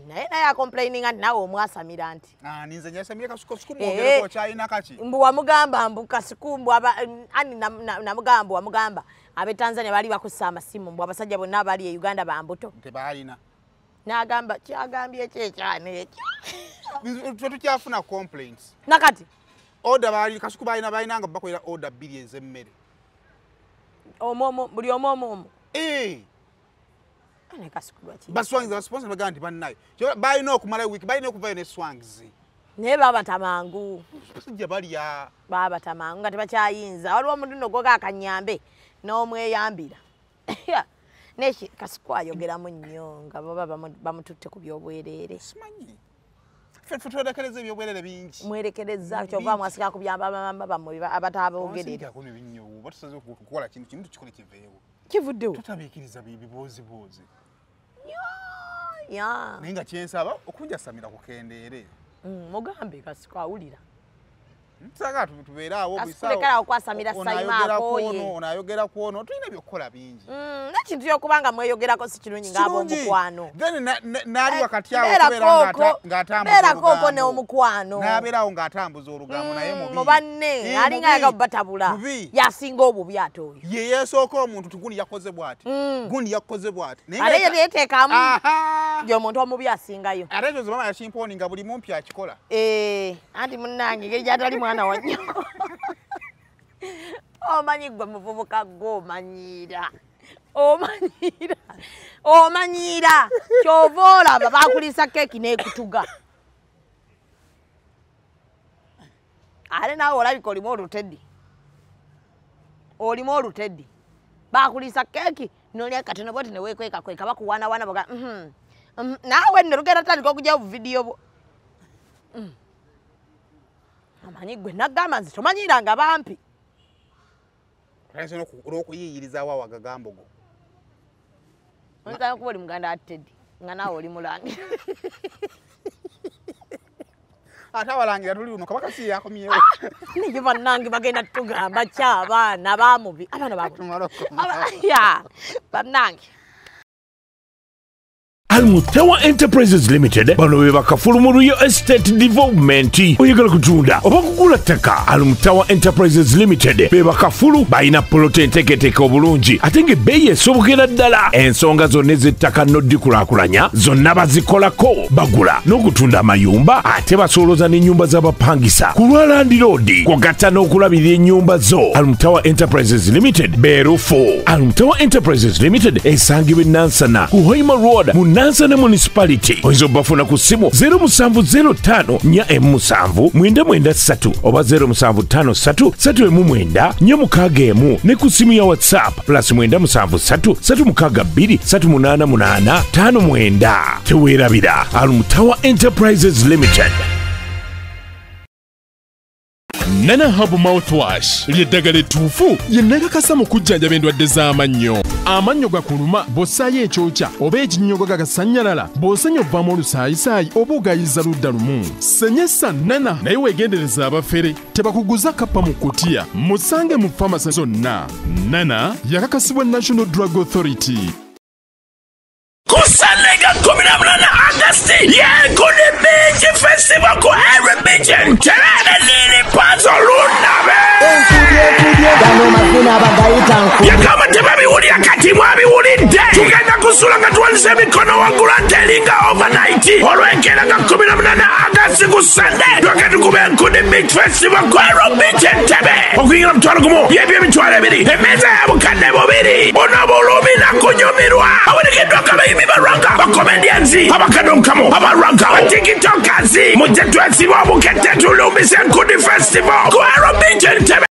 Naye complaining and nawe omwasamira nti. Ninze nyasamira Kasuku mwogera kyalina kaki. Mbu wamugamba mbu Kasuku mbu ani namugamba wamugamba abe Tanzania bali bakussa amasimu mbu abasajja bonna abali e Uganda bambuto. Tebalina. N'agamba kyagambye ekyekyane ekyo. Tukyafuna complaints. Nakati. Order bali Kasuku balina nga bakolera order 2 ez'emmere. Buli omu. Ne Kasuku lwaki. Baswangiza sponsor bagandi bannayo. Balina okumala week, balina okuvayo ne swangizi. Naye babatamangu. Basajja bali ya. Babatamangu nga tebakyayinza. Waliwo omuduno gwo akanyambe n'omweyambira. Neshi Kasuku ayogeramu nnyo nga baba bamututte ku byobwerere. Simanyi. Twerekereza ebyobwerere bingi. Mwerekereza kyova mwasika ku byamba bamwe abataabogerera. Sika kuno binyo batusaze okukola kintu tukole kiveewo. Kivuddewo. Tutabiikiriza bibozi. Ya. Naye nga kyensaba okunja Samira kukendeere. Mugambe Kasuku awulira. Saga tubeera awo bisaawo. Kasuku okwasamira sayima akoye. Onayogera kwono tulina byokola bingi. N'ekintu kyokubanga mweyogerako si kirungi ng'ab'omukwano. Then naali wakati awo kubeera ng'atambuza. Beera kooko n'omukwano. N'abeerawo ng'atambuza olugambo naye mubi. Mu banne alinga yaga batabula. Yasinga obubi ate oyo. Ye yeesooka omuntu tuguni yakoze bw'ati. Gundi yakoze bw'ati. Ate ye yeeteekamu. Gy'omuntu omubi asingayo. Ate ekyo mama yakimponi nga buli mumpi akikola. Anti munnange engeri gy'atali mwana wa nnyoko. Omanyi gwe muvubuka gw'omanyira. Omanyira. Ky'ova olaba baakulisa keeki n'ekutuga. Ate naawe olabika olimu oluteddi. Baakulisa keeki n'olya katono bwoti ne weekweka bakuwaanawaana boga naawe nno lugenda tandika okugyawo buvidiyo bwo. Amanyi gwe nagamba nze tomanyiranga bampi. Olw'okuyiyiriza wa wagagambo go. Oyinza kuba oli muganda ateddi nga naawe oli mulangira. Ate abalangira tuli uno kabaka si yakomyewo. Naye bannange bagenda tugamba ki abaana baamubi. Abaana bamubi. Bannange. Almutawa Enterprises Limited bano be bakafulu mu Real Estate Development oyagala kutunda oba kugula ttaka. Almutawa Enterprises Limited be bakafulu balina polote enteekateka obulungi ate ng'ebbeeyi esobokera ddala. Ensonga zonna ez'ettaka n'oddikulaakulanya zonna bazikolako. Bagula n'okutunda amayumba ate basooloza n'ennyumba z'abapangisa ku lwa Land Road kwagatta n'okulabirira ennyumba zo. Almutawa Enterprises Limited beerufu. Almutawa Enterprises Limited esangibwa e Nansana ku Hoima Road mu Nansana Municipality. Oyinza obafuna ku ssimu 0705-479-993 oba 0753-319-461 ne ku ssimu ya WhatsApp +973-382-388-59. Teweerabira Almutawa Enterprises Limited. Nana Hub Mouthwash ly'eddagala ettuufu lye nnakakasa mu kujjanjaba endwadde z'amannyo. Amannyo gakuluma bw'ossaayo ekyokya oba ekinnyogo gagasanyalala bw'osenya ovaamu olusaayisaayi oba ogayiza ludda lumu. Senyesa Nana naye weegendereza abafere tebakuguza kappa mu kkutiya musange mu famasi zonna. Nana yakakasibwa National Drug Authority. Kusanega 18 August yekuni beach festival ku Region Terana nini pazo lunabe yakama tebabiwulira kati mwabiwulidde tugenda kusula nga twalise emikono waggulu telinga overnight olw'enkeera nga 18 August ku Sunday twake tukube enkuni beach festival ku Beach Entebbe okuyingira mutwalo gumu byebyo emitwalo ebiri emmeeza ya bukadde bubiri onobulumi nakunyumirwa awerekeddwa kabayimbi baranga bakomedians abakadonkamo abaranga batikitokers mujje twesiba obukette tulumbise enkuni festival ku Beach Entebbe.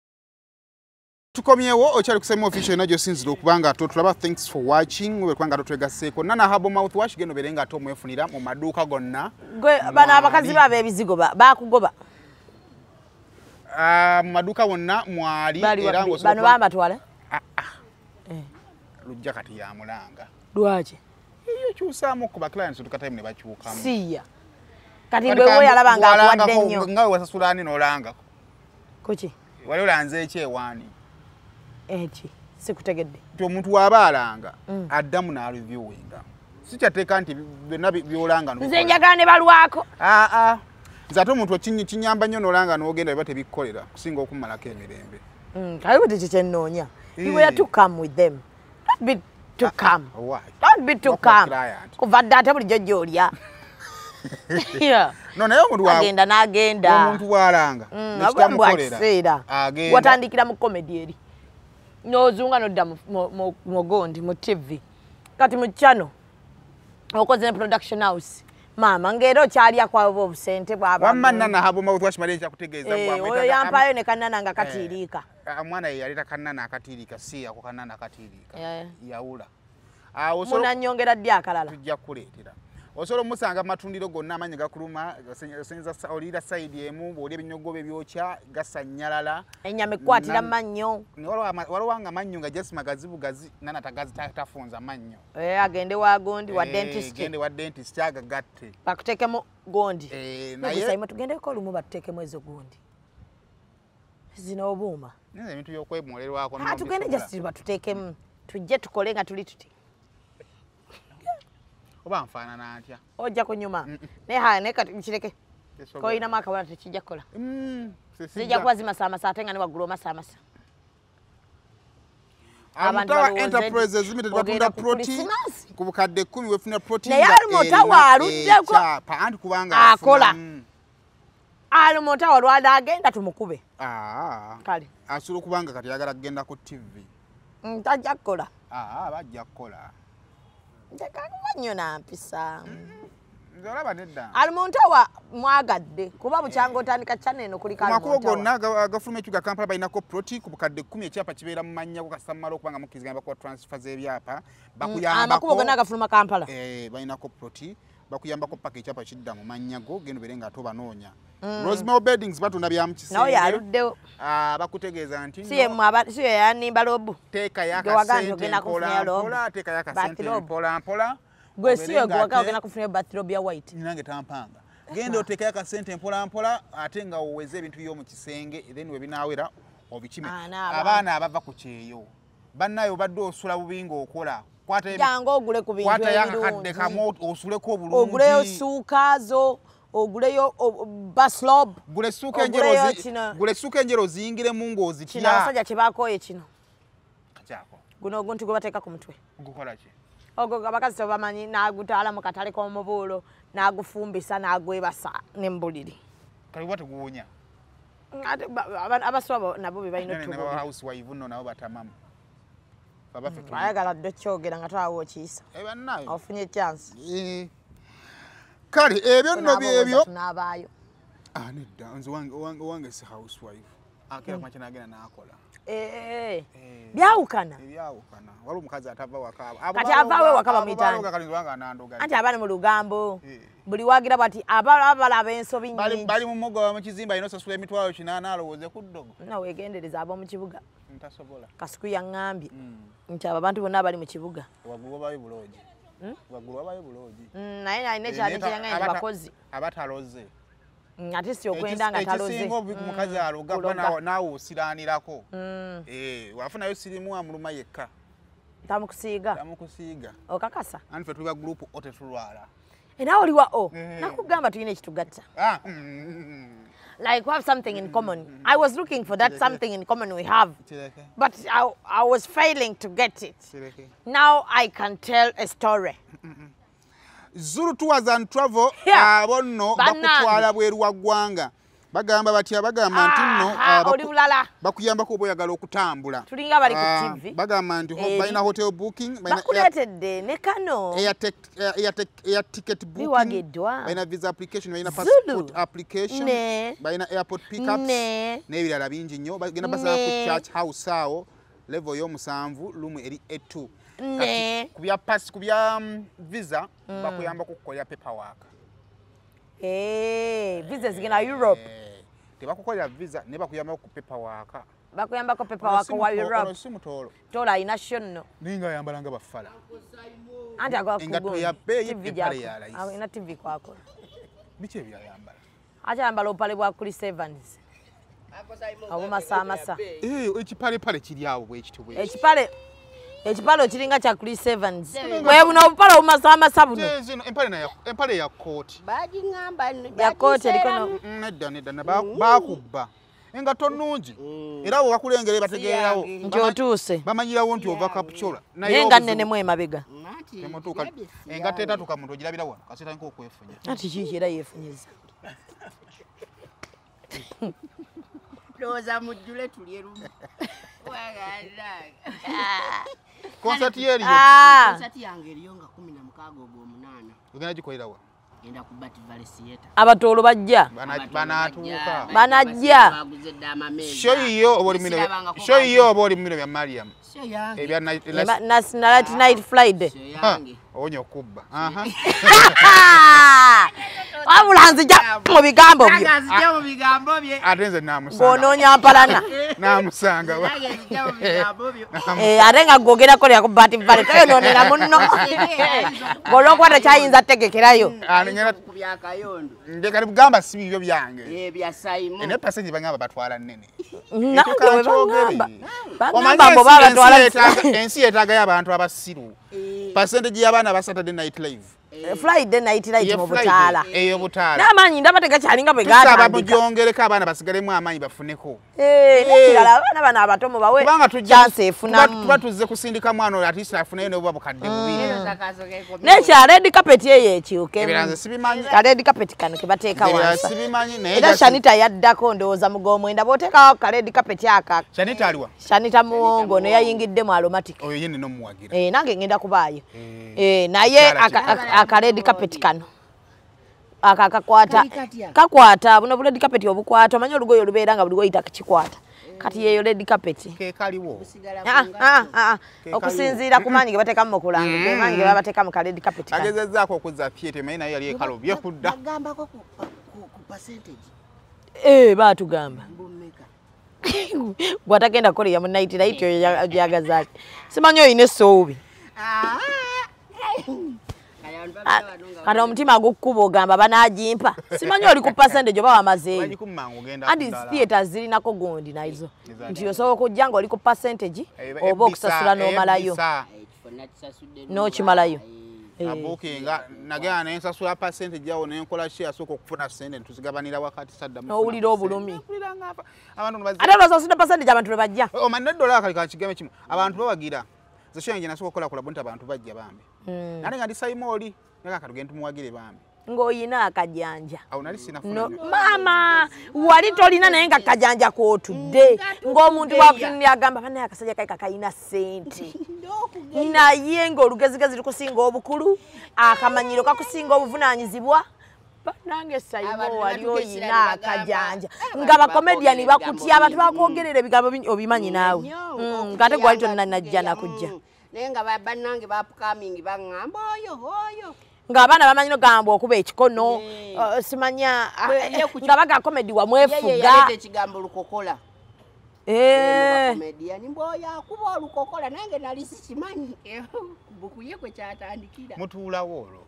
Tukomyewo okyali kusema official najo sinzira okubanga tulaba. Thanks for watching. We kwanga Atwegaseko Nana Hub Mouthwash geno berenga to mwefunira mu maduuka gonna. Gwe bana abakazi babe ebizigo bakugoba. Maduuka wonna mwali era ngo bano bamba twala. Lujja kati ya mulanga. Lwaje? Iyo kyusaamu ku ba clients tukata ne bakyukamu. Siya. Kati bwe we yalabanga akwadde nnyo. Ngawe wasasulani n'olanga. Kuki? Wali olanze ekyewani. Eki sikutegedde. Nti omuntu wabaalanga addamu na reviewinga. Sikyateeka nti byonna byolanga no. Nze njagala ne balwako. Nze ate omuntu kinyamba nnyo n'olanga n'ogenda biba tebikkolera kusinga okumalako emirembe. Kalibu tekikyenoonya. You were to come with them. Don't be to come. Don't be to come. Kuva dda ate bulijjo gy'olya. No naye omuntu agenda n'agenda. Omuntu waalanga. Nekitamukolera. Watandikira mu comedy eri. N'ozunga n'odda mu Gondi mu TV. Kati mu channel okoze ne production house. Mama ngero kyalya kwa obusente bwaba. Wamma Nana Hub Mouthwash mali kyakutegeeza bwa. Oyo yampayo ne kanana nga katiriika. Mwana ye yaleta kanana akatiriika si ako kanana akatiriika. Yawula. Muna nyongera ddi akalala. Tujja kuleetera. Osolo musanga matundiro gonna amanya gakuluma gasenza olira side emu boli ebinyogo byokya gasanyalala enyame kwatira mannyo walwanga mannyo nga just magazibu gazi Nana tagazi tafunza mannyo agende wa Gondi wa dentist agende wa dentist agagatte bakutekemo Gondi naye sayima tugende ko lumu batekemo ezo Gondi zino obuma nze ebintu byokwemwolerwako tugende just batutekemu tujje tukole nga tuli tuti oba nfaanana atya ojja kunyuma ne kati kireke ko ina maka wala tekijja kola sijja kuba zimasamasa ate nga ne waggulu omasamasa Amutawa Enterprises Limited batunda protein ku bukadde 10 wefuna protein naye Alimotawa aluddeko anti kubanga akola Alimotawa lwada agenda tumukube kale asula kubanga kati yagala agenda ku TV tajja kukola bajja kukola Nyo na mpisa. Nzalaba nedda. Alimotawa mwagadde kuba bukyanga otandika channel eno kuli Alimotawa. Makugo gonna agafuluma ekyuga Kampala bainako proti ku bukadde 10 ekyapa kibeera mu mannya ko kasamalo kubanga mukizigamba ko transfer z'ebyapa bakuyamba. Makugo gonna agafuluma Kampala. Bainako proti bakuyamba ko paka ekyapa kidda mu mannya go gendo berenga atobanoonya. Rosemary Beddings batunda bya mukisenge. Nayo yaluddewo. Bakutegeeza nti siye yanimba lobu. Teeka yakasente mpola teeka yakasente mpola. Gwe siyo gwaga ogenda kufunira bathrobe ya white. Ninange tampanga. Genda oteeka yakasente mpola ate nga oweze ebintu by'omu kisenge then we binaawera obikime. Abaana abava ku kyeyo. Bannayo badde osula bubinga okola. Kwata jango ogule ku bintu ebirungi. Kwata yakakadde kamu osuleko obulungi. Oguleyo suukazo. Oguleyo baslob gule suka enjero zingire mu ngozi kino abasajja kye bakoye kino kachako guno oguntu gwe bateeka ku mutwe gukola ki ogo abakazi bamanyi n'agutaala mu katale k'omubuulo n'agufumbisa n'agwebasa n'embuliri kali wate guwonya abaswabo nabo be balina otubo housewife nno nabo batamamu baba fetu ayagala dde kyogera nga twawo okiisa bannayo ofunye chance kale ebyo nno byebyo n'abaayo nedda nze wange si housewife akera kwa kinagena nakola byawukana wali omukazi atava waka kati avawe wakaba mwitani anti abana mu lugambo buli wagira bati abala abensobi nyingi bali mu mugo mu kizimba ino sasula emitwalo 8 alowooze ku ddogo na wegendereza abo mu kibuga ntasobola kasiku yangambye nti abantu bonna bali mu kibuga wagulu bayi buloji naye naine kyali kyangambye bakozi abataloze ate si okwenda nga taloze ekisinga omukazi aluga kuba naawe osiraanirako wafunayo sirimu amuluma yekka tamukusiiga okakasa anti fe tuli ba gurupu otetulwala naawe oliwa nakugamba tulina ekitugatta like we have something in common. I was looking for that something in common we have, but I was failing to get it. Now I can tell a story. Zulu Tours and Travel abonno bakutwala bweru wa ggwanga bagamba batya bagamba nti nno bakuyamba ko boyagala okutambula tulinga bali ku TV bagamba nti balina hotel booking bakuletedde ne kano air ticket booking balina visa application balina passport application balina airport pickups n'ebirala bingi nnyo bagenda basala ku church house awo level y'omusanvu lumu eri E2 kubya visa bakuyamba kukolera paperwork visa zigenda Europe tebakukolera visa ne bakuyamba ku paperwork bakuyamba ko paperwork wa Europe tola inational ninga yambalanga bafala anti agwa kugo ya pay pale ya rais ina TV kwako biche bya yambala acha yambala opale bwa kuli sevens abo masa ekipale pale kiri awo bwe kitubwe ekipalo kiringa kya kuli sevens mwe buno opala umasama sabuno empale ya court baji ngamba ya court erikono nedda bakubba engato nnungi era wakulengere bategeerawo njotuuse bamanyirawo nti ova kapchula naye nga nnene mwe mabega emotuka engato etatuka muntu ogirabira wano kasita nko okwefunya ati kiki era yefunyiza loza mujjule tulye rumu waganda concert yeri concert yange eriyo nga 16 ogw'omunana ogenda gikolera wa genda ku Bat Valley Theatre banatuuka abatolo banajja shoyiyo oboli mino bya Mariam ebya night Friday onyo okubba wabula nzija mu bigambo bye ate nze namusanga ng'onoonya mpalana namusanga ate nga gwogerako lya ku Bat Valley toyonoonera munno ng'olwokuba tekyayinza tegekerayo ndeka tugamba si bibyo byange ene passage bangamba batwala nnene ensi yeetaaga y'abantu abasiru percentage y'abaana ba Saturday Night Live Friday night mu butaala eyo butaala n'amaanyi ndaba tegakyalinga bwe gatandika bamujongereko abaana basigalemu amaanyi bafuneko nekirala abaana bano abatomu bawe chance efunamu tuba tuzze kusindika mwana oyo ati afunayo ne buba bukadde bubiri nekya red carpet eyo ekyuke ebiranze sibimanyi ka red carpet kano ke bateeka wansi sibimanyi naye era Shanita yaddako ndowooza mugomwenda bw'oteekawo ka red carpet aka Shanita aliwa Shanita muwongo ne yayingidde mu aromatic oyo yene n'omuwagira nange ngenda kubaayo naye aka red carpet kano aka kakwata buno red carpet obukwata omanyi olugoye olubeera nga buli goyita kikwata kati yeyo red carpet ke kaliwo okusinziira ku maanyi ge bateekamu mu kulanga ge maanyi ge babateeka mu ka red carpet kano agezezzaako okuzza theatre naye naye yali ekalobye kudda bagambako ku percentage baatugamba gwatagenda kukoleya mu night light oyo gyagazaaki simanyi oyina essuubi kati omutima gukkuba ogamba banagimpa simanyi oli ku percentage oba wamazeeyo anti theatre zirinako gundi nazo nti osobola okujja nga oli ku percentage oba okusasula n'omalayo n'okimalayo abukinga nagenda nensasula percentage yawo nenkola share asooka okufuna sente tuzigabanira wakati saddamu owulira obulumi ate olwasasudde percentage abantu lwe bajja omanyi neddola akali kakigame kimu abantu babagira zesho yange nasooka okukola kulabo nti abantu bajja bambi nale nga ndi sayimooli naye kakati tugende tumuwagire bambi ng'oyina akajanja awo nali sinafuna maama wali tolina naye nga kajanja kwotudde ng'omuntu wakutunira agamba banaye akasajja kali kakayina ssente naye ng'olugezigezi lukusinga obukulu akamanyiro kakusinga obuvunaanyizibwa Banange sayibo wali oyina akajanja nga bakomediani bakutya abantu bakwogerera ebigambo obimanyi naawe ngate gwali tonna najja nakujja naye nga bannange bapukamingi baŋŋamba oyo nga abaana bamanyi no gamba okuba ekikono simanya nga baga komedi wamwefuga ekigambo lukokola komediani mboyo akuba olukokola nange nali sikimanyi bukuye kwe kyatandikira mutuulawo olwo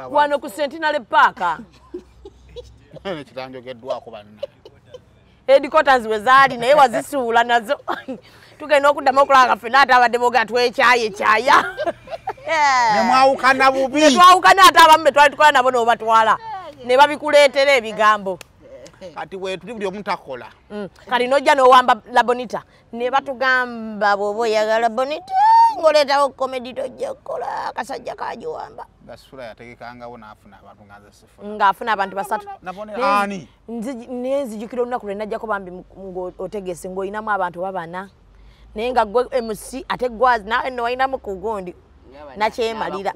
wano ku Centenary Park kitanjogeddwako banna headquarters we zaali naye wazisuula nazo tugenda okuddamu okulanga ffenna ate abadde boga twekyaya nemwawukana bubi netwawukana ate abamu betwali tukola nabo nobatwala ne babikuleetera ebigambo kati wetuli buli omu takola kati nojja nowamba labonita ne batugamba bwoba oyagala bonita ngoleetawo komedi tojja kukola akasajja kagiwamba gasula yategekangawo n'afuna abantu ng'afuna abantu basatu ani nenzijukira olunaku lwe najjako bambi ng'otegese ng'olinamu abantu babana naye nga gwe MC ate gwazi nawe nowalinamu ku gundi nakyemalira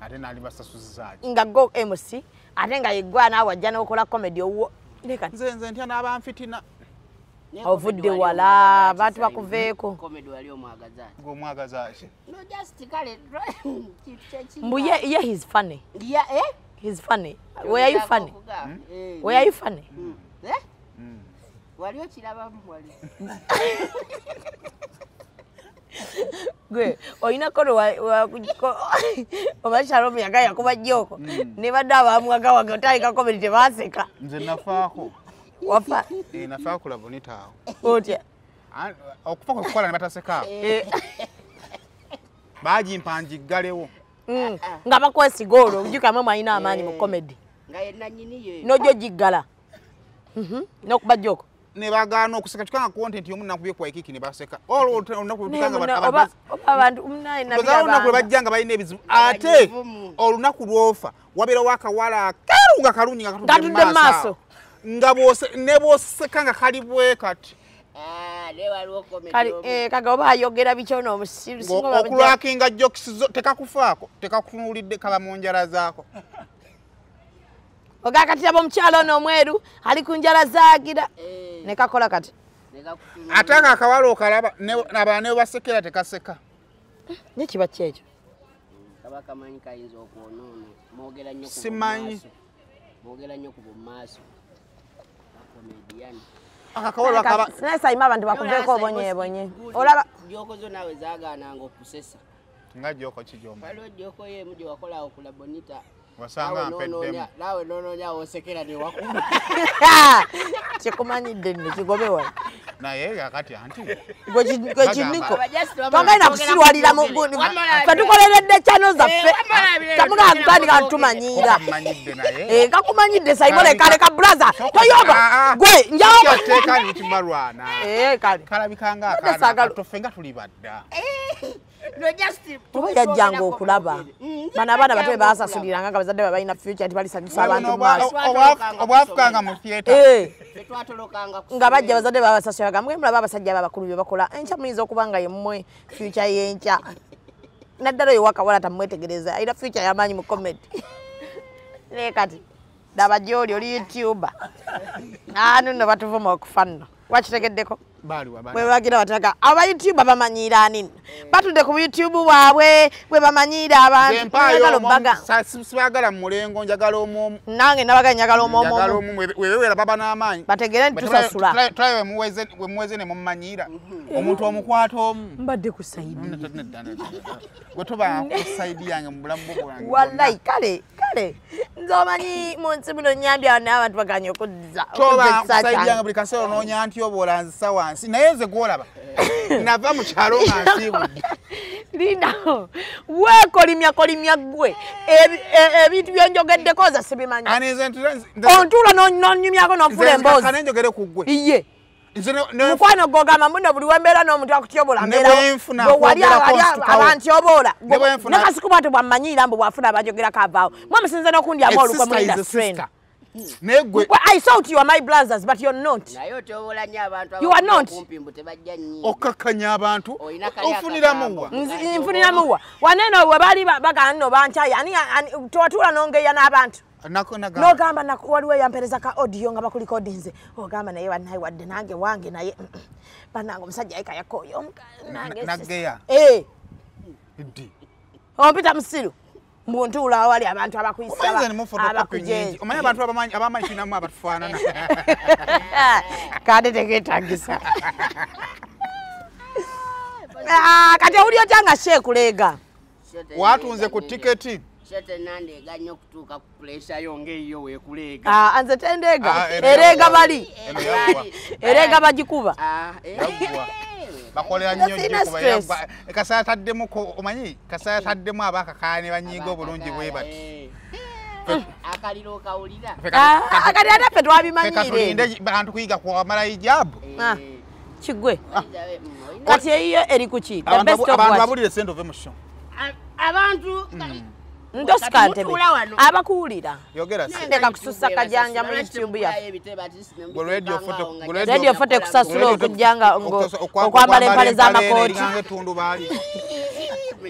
ate nali basasuzaaki nga go MC ate nga yeggwa naawe wajja n'okola komedi owo nze ntya n'abamfitina ovudde wala abantu bakuveeko ng'omwagazaaki mbu ye he's funny he's funny where are you funny where are you funny wali okirabamu wali gwe oyina kono obakyalo yaga yakuba jjoko ne badde abamwagawaga otandika komedi tebaseka nze nafaako wafa nafaako labonita awo otya okufa kwekukola ne batasekaako bagimpa njiggalewo nga bakwesiga olwo ojukamu mwalina amaanyi mu komedi nga yenanyiniyo nojo jiggala n'okuba jjoko ne bagaana okuseka kikanga content yomu nakubye kwa ikiki ne baseka olunaku lwe bajjanga balina ebizibu ate olunaku lwofa wabeera wakawala akalu nga kalungi nga katudde mu maaso nga ne bwoseka nga kali bwe kati kaga oba ayogera bikyono okulwakinga jokes tekakufaako tekakutunulidde kaba mu njala zaako ogakatira omukyalo ono omweru ali ku njala zaagira ne kakola kati ate nga akawala okalaba abaana ne basekera tekaseka nekiba kyekyo kabakamanyi kayinza okwonoona mwogera nnyo simanyi mwogera nnyo ku bumaaso komediyani sayima abantu bakuveeko obonyebonye olaba jokozo naawe zagaananga okusesa nga joko kijomba waliwo joko yemu gye wakolawo ku labonita wasanga mpeddemu naawe noononya wosekera ne wakuba kikumanyidde nne kigobewa naye kakati anti gwe kiniko togaina kusirwalira mu gundi fetukoleredde chano zaffe tamugaa kutandika ntumanyiira kakumanyidde sayimoleka braza toyoba gwe njawoteekanikimalwana kalabikanga akaana tofe nga tuli badda oba yajjanga okulaba bano abaana bato be basasuliranga nga bazadde balina future nti balisanyusa abantu mu maaso obwafukanga mu theatre nga bajja bazadde babasasulaga mwemulaba abasajja babakulu bye bakola enkya muyinza okuba nga yemmwe future y'enkya naddala oyo wakawala tamwetegereza ayina future y'amaanyi mu comedy naye kati daba gy'oli oli youtuber anu nno batuvuma okufa nno wakitegeddeko bwe bagira bataka aba YouTube bamanyiira anini batudde ku YouTube bwabwe bwe bamanyiira abantu sibagala mulengo njagala omu nange nabaga njagala omu wewe baba n'amaanyi bategere ntusasula try we muweze ne mumanyiira omuntu omukwato omu mbadde ku side gwe tuba ku side yange mu bulamu bwange wallahi kale nzomanyi mu nsi muno nyambya n'abantu baganya okuddiza toba ku side yange buli kaseera onoonya nti obola nzisa wansi naye nze gwolaba nava mu kyalo nga nsiibudde linda weekolimya gwe ebintu byenjogeddeko oza sibimanyi ontuula nonyumyako n'onfula emboozi kane njogere ku ggwe iye mukwano gwogamba muno buli wembeera n'omuntu akutyobola mbeerawali abantyobola ne kasiku bwate bwammanyiira mbu bwafuna abanjogerako avaawo mwamusinze n'okundyamu olukwe mu industry I thought you are my brothers, but you're not. You are not. Okakanya abantu. Nfunira muwa. Waneno we bali bagano bancha yani twatula nongeya n'abantu. No gamba waliwo yampereza ka audio nga bakuli codinze. Ogamba naye wanayi wadde nange wange naye. Banango musajja ayika yakoyo nange. Nageya. Ndi. Ompita musiru. Muntu ula wali abantu abakuyisaba. Abakujenji. Omanya abantu abamanyi kinamu abatufaanana. Kade tegetagisa. Kati uli otanga shekulega. Watunze ku tiketi. Shete nande ganyo kutuka ku pressure yonge iyo we kulega. Anze tendega. Erega bali. Erega bagikuba. Yagwa. Bakolera nnyo kuba yagwa. Kasaya taddemu ko omanyi kasaya taddemu abakakaane banyigo bulungi bwe bati. Akaliro kaulira. Akali adape twabimanyire. Katulinde bantu kuyiga kwa mala ijabu. Kigwe. Kati iyo eri kuki. The best of abantu babulire sendo ve musho. Abantu Ndoskante abakuwulira yogera ndeka kususa kajanja mu YouTube ya radio foto kusasula okujjanga okwambala empale z'amakooti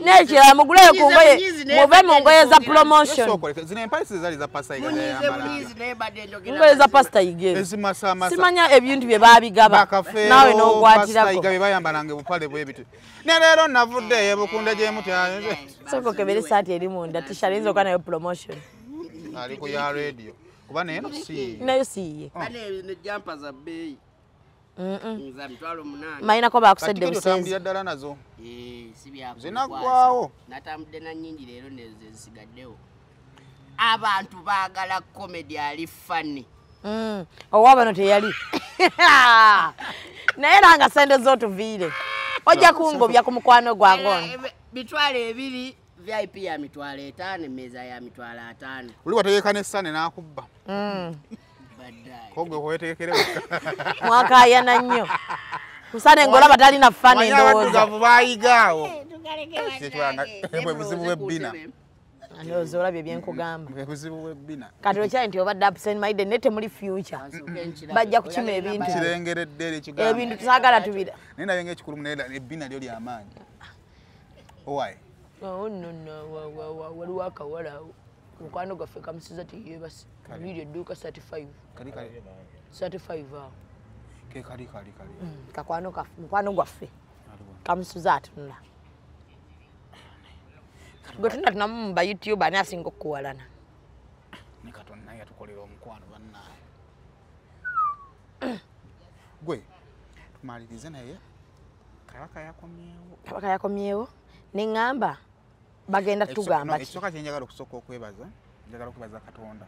nekira muguleyo ku ngoye muve mu ngoye za promotion zino empale zali za pasta ngoye za pasta yige simanya ebintu bye babigaba nawe n'ogwatirako bayambalanga obupale bw'ebitu ne leero navudde yebukunda gye mutya soko kebere saati eri munda tishalinzo kana yo promotion ali ku ya radio kuba neno si nayo siye ane ne jumper za bei nza mitwalo 8 maina ko bakusedde busenzi tambira ddala nazo sibyako zinagwawo natamudde na nyingi leero nezisigaddewo abantu baagala comedy ali funny owaba no teyali naye nanga sende zotuviire ojja kungobya ku mukwano gwangono mitwalo 2 VIP ya mitwalo 5 meza ya mitwalo 5 uli wategekane sane nakubba badai kogwe kwetekerewa mwaka yana nnyo kusane ngola batali na fani ndoza gavu bayigawo tukaleke buzibu bw'ebbina ndoza olabye byenkugamba buzibu bw'ebbina kati okyali nti obadde absent minded nete muri future bajja kukima ebintu kirengeredde eri kigambo ebintu tusagala tubira nenda yenga ekikulu munenda ebbina lyo ly'amaanyi owai oh no waliwo akawalawo mukwano gaffe kamusiza tiyebasi biri edduuka 35 awo ke kali mukwano gwaffe kamusiza atunula gwe tunda tunamu ba YouTube ani asinga okuwalana ne Katonda naye yatukolera omukwano bannaye gwe tumalirize naye kabaka yakomyewo neŋŋamba bagenda tugamba ekisooka kye njagala okusooka okwebaza njagala okwebaza Katonda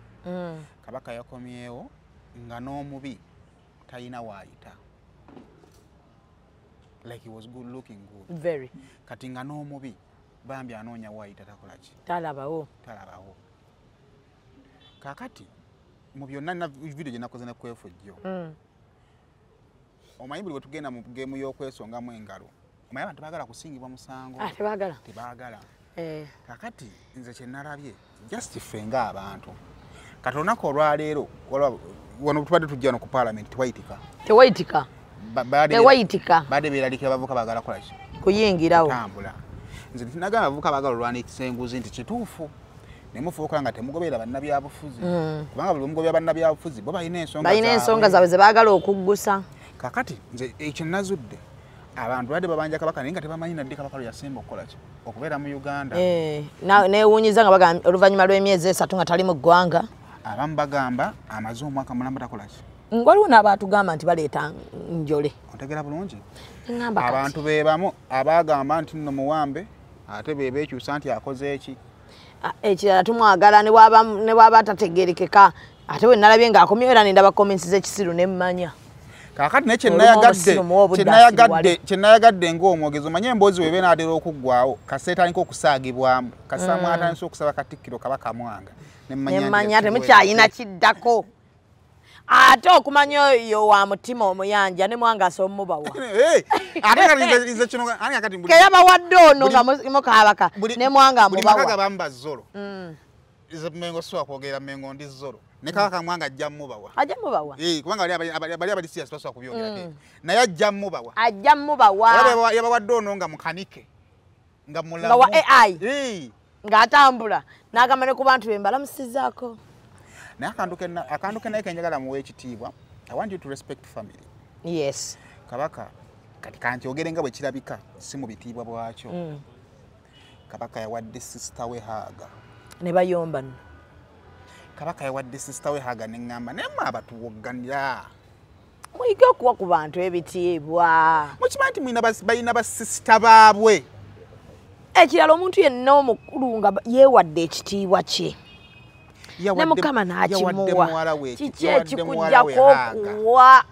kabaka yakomyewo nga n'omubi talina waayita like he was good looking good very kati nga n'omubi bambi anoonya waayita takola ki talabawo kakati mu byonna na video gye nakoze nekwefujjo omanyi buli bwe tugenda mu geemu y'okwesongamu engalo omanyi abantu baagala kusingibwa musango tebaagala kakati nze kye nalabye just ffe ng'abantu kati olunaku olwaleero wano tubadde tujja no ku parliament tewayitika badde beeralikira abavubuka baagala kola ki kuyingirawo tambula nze nagamba abavubuka baagala olwanikisa enguzi nti kituufu ne mufuuka nga temugoberera bannabyabufuzi kubanga buli mugobera bannabyabufuzi bo balina ensonga zaabwe ze baagala okuggusa kakati nze ekyo nazudde abantu badde babanja kabaka naye nga tebamanyi nadde kabaka lwe yasemba okukola ki okubeera mu Uganda neewuunyiza nga bagamba oluvannyuma lw'emyezi 3 nga tali mu ggwanga abamu bagamba amaze omwaka mulamba takola ki waliwo n'abatugamba nti baleeta njole otegera bulungi abantu be bamu abagamba nti nno muwambe ate be beekyusa nti akoze eki ekirala tumwagala ne bwaba tategerekeka ate we nalabye ng'akomyewo era nendaba comments z'ekisiru ne mmanya kakati ne kyenayagadde ng'omwogezi omanye emboozi webe naatera okuggwawo kaseetandika okusaagibwamu kasaamu atandise okusaba Katikkiro Kabaka Mwanga nemmanya temukyayina kiddako ate okumanya oyo wa mutima omuyanja ne Mwanga asomubawa keyabawadde ono nga mukabaka ne Mwanga mubawa bamba zolo ize Mengo swa kwogera Mengo ndi zolo ne Kabaka Mwanga ajja mubawa kubanga bali abali serious baswa kubyogera naye ajja mubawa yabawadde ono nga mukanike nga mulamu nga wa AI nga atambula n'agamba ne ku bantu bembala musizaako naye akantu kennaye kenjagala muwe ekitiibwa. I want you to respect family. Yes. Kabaka kati kankyogere nga bwe kirabika si mu bitiibwa bwakyo. Kabaka yawadde sister we Haga. Ne bayomba nno. Kabaka yawadde sister we Haga neŋŋamba naye mwe abatuwogganira. Muyige okuwa ku bantu ebitiibwa. Mukimanyi nti balina basisita baabwe. Ekirala omuntu yenna omukulu nga yeewadde ekitiibwa kye. Ne Mukama n'akimuwa. Kiki ekikujjako okuwa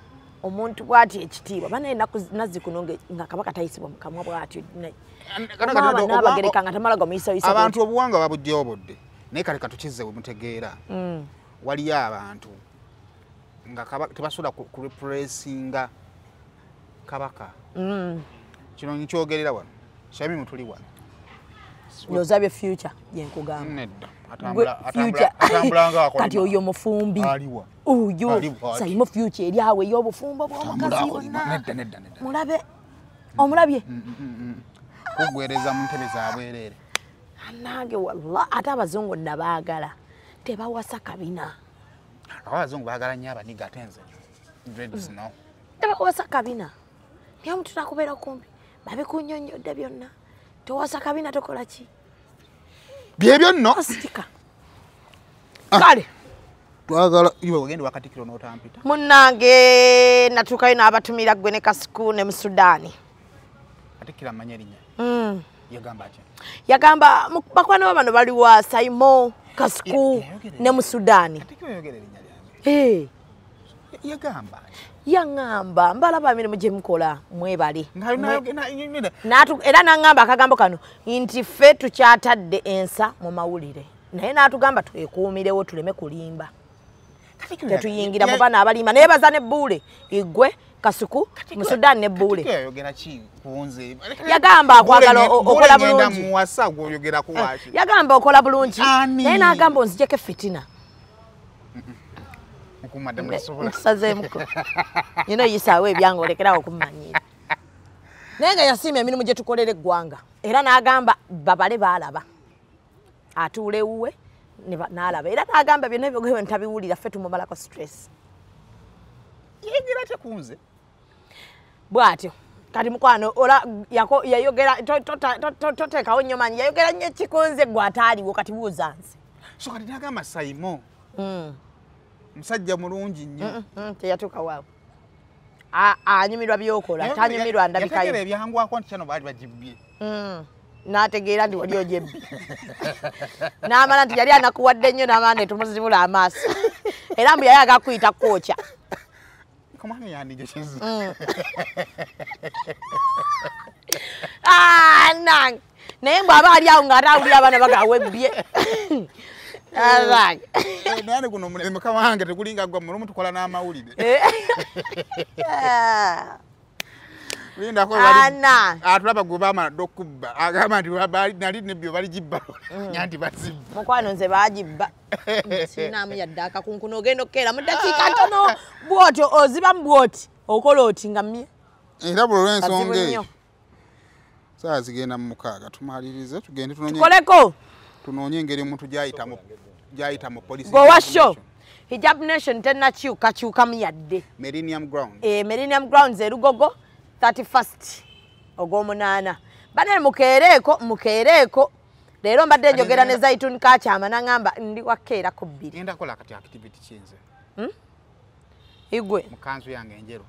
omuntu bw'ati ekitiibwa. Banaye ennaku nazzikuno nga Kabaka tayisibwa mu kamwa bw'atyo. N'abagereka nga tamala gamuyisayisa. Abantu obuwangwa babuggyewo budde. Naye kale katukizze we mutegeera. Waliyo abantu nga tebasobola kurepressinga Kabaka. Kino nkyogerera wano. Shami mutuli wano. Yozabye future yenkugamba. Nedda. Atambulanga kati oyo mufumbi. Aliwa. Oyo sayimo future eri awe y'obufumbo bw'omukazi bonna. Nedda. Mulabe. Omulabye. Kugwereza mu ntebe zaabwerere. Nange wallah ate abazungu nabaagala tebawasa kabina. Abazungu baagala nnyo abaniga ate nze. Dreads no. Tebawasa kabina. Niyo omuntu nakubeera kumpi. Babikunnyonnyodde byonna. Tewasa kabina tokola ki? Byebyo nno. Asitika. Kale. Twagala iwe ogende wakatikiro n'otampita. Munnange natuukayo n'abatumira gwe ne Kasiku ne mu Sudaani. Katikira amanya erinnya. Yagamba ki? Yagamba bakwano bano bali wa Saimo Kasiku ne mu Sudaani. Katikira yogera erinnya lyange. Yagamba. Yangamba mbalaba emirimu gye mukola mwebale. Era n'angamba akagambo kano nti ffe tukyatadde ensa mu mawulire. Naye n'atugamba twekuumirewo tuleme kulimba. Tetuyingira mu bana abalimba. Naye baza ne Buule igwe Kasiku mu Sudaani ne Buule. Yagamba akwagala okola bulungi. Yagamba okola bulungi. Naye n'agamba onzijeko fitina. Nkusazeemuko. Yino yisaawe ebyange olekerawo okumanyira. Naye nga yasiima emirimu gye tukolera eggwanga. Era n'agamba babale baalaba. Atuule wuwe n'alaba. Era n'agamba byonna ebyogerebwa ntabiwulira ffe tumubalako stress. Yegera tekunze. Bw'atyo. Kati mukwano yayogera toteekawo nnyo manyi yayogera nnyo ekikunze gwe ataaliwo kati buuza nze. So kati n'agamba Saimo. Musajja mulungi nnyo. Teyatuuka waawo. Anyumirwa byokola, tanyumirwa ndabikayo. Yategera ebyangwako nti kyano baali bagibbye. N'ategeera nti wali ogyebbi. N'amala nti yali anakuwadde nnyo n'amala ne tumuzibula amaaso. Era mbu yali agakuyita kwokya. Komani yandige kizi. Nange. Naye bw'aba ali awo ng'ate awulira abaana bagawebbye. Alright. Nani kuno muleme kawange tekulinga gwa mulimu tukola n'amawulire. Linda ko bali. Atulaba gubama dokubba. Agamba nti nali nebyo bali jibba. Nyanti bazibba. Mukwano nze baagibba. Sinamu yadde akakunkuno ogenda okkeera mu ddakiika ntono bw'otyo oziba mu bw'oti okola oti nga mmye. Era bwe olw'ensonga eyo. Saa zigenda mu mukaaga tumalirize tugende tunonye. Tukoleko. Tunoonye engeri omuntu gyayita mu police. Bw'owasho Hijab Nation tennakyukakyukamu yadde. Millennium Grounds. Millennium Grounds erugogo 31st ogw'omunaana. Banaye mukeereeko. Leero mbadde njogera ne Zaitun Kakyama n'angamba ndi wakeerako bbiri. Ngenda kola kati activity kinze. Igwe. Mukanzu yange enjeru.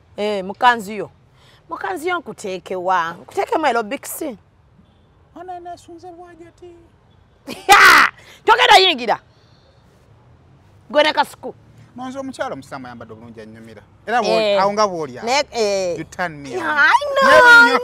Mukanzu yo nkuteekewa. Nkuteekemu aerobics. Ana nasunze bwajati. Togenda yingira. Gwe ne Kasiku. Nonzo omukyalo musama yambadde obulungi annyumira. Era awo nga bw'olya. You turn me on. I know.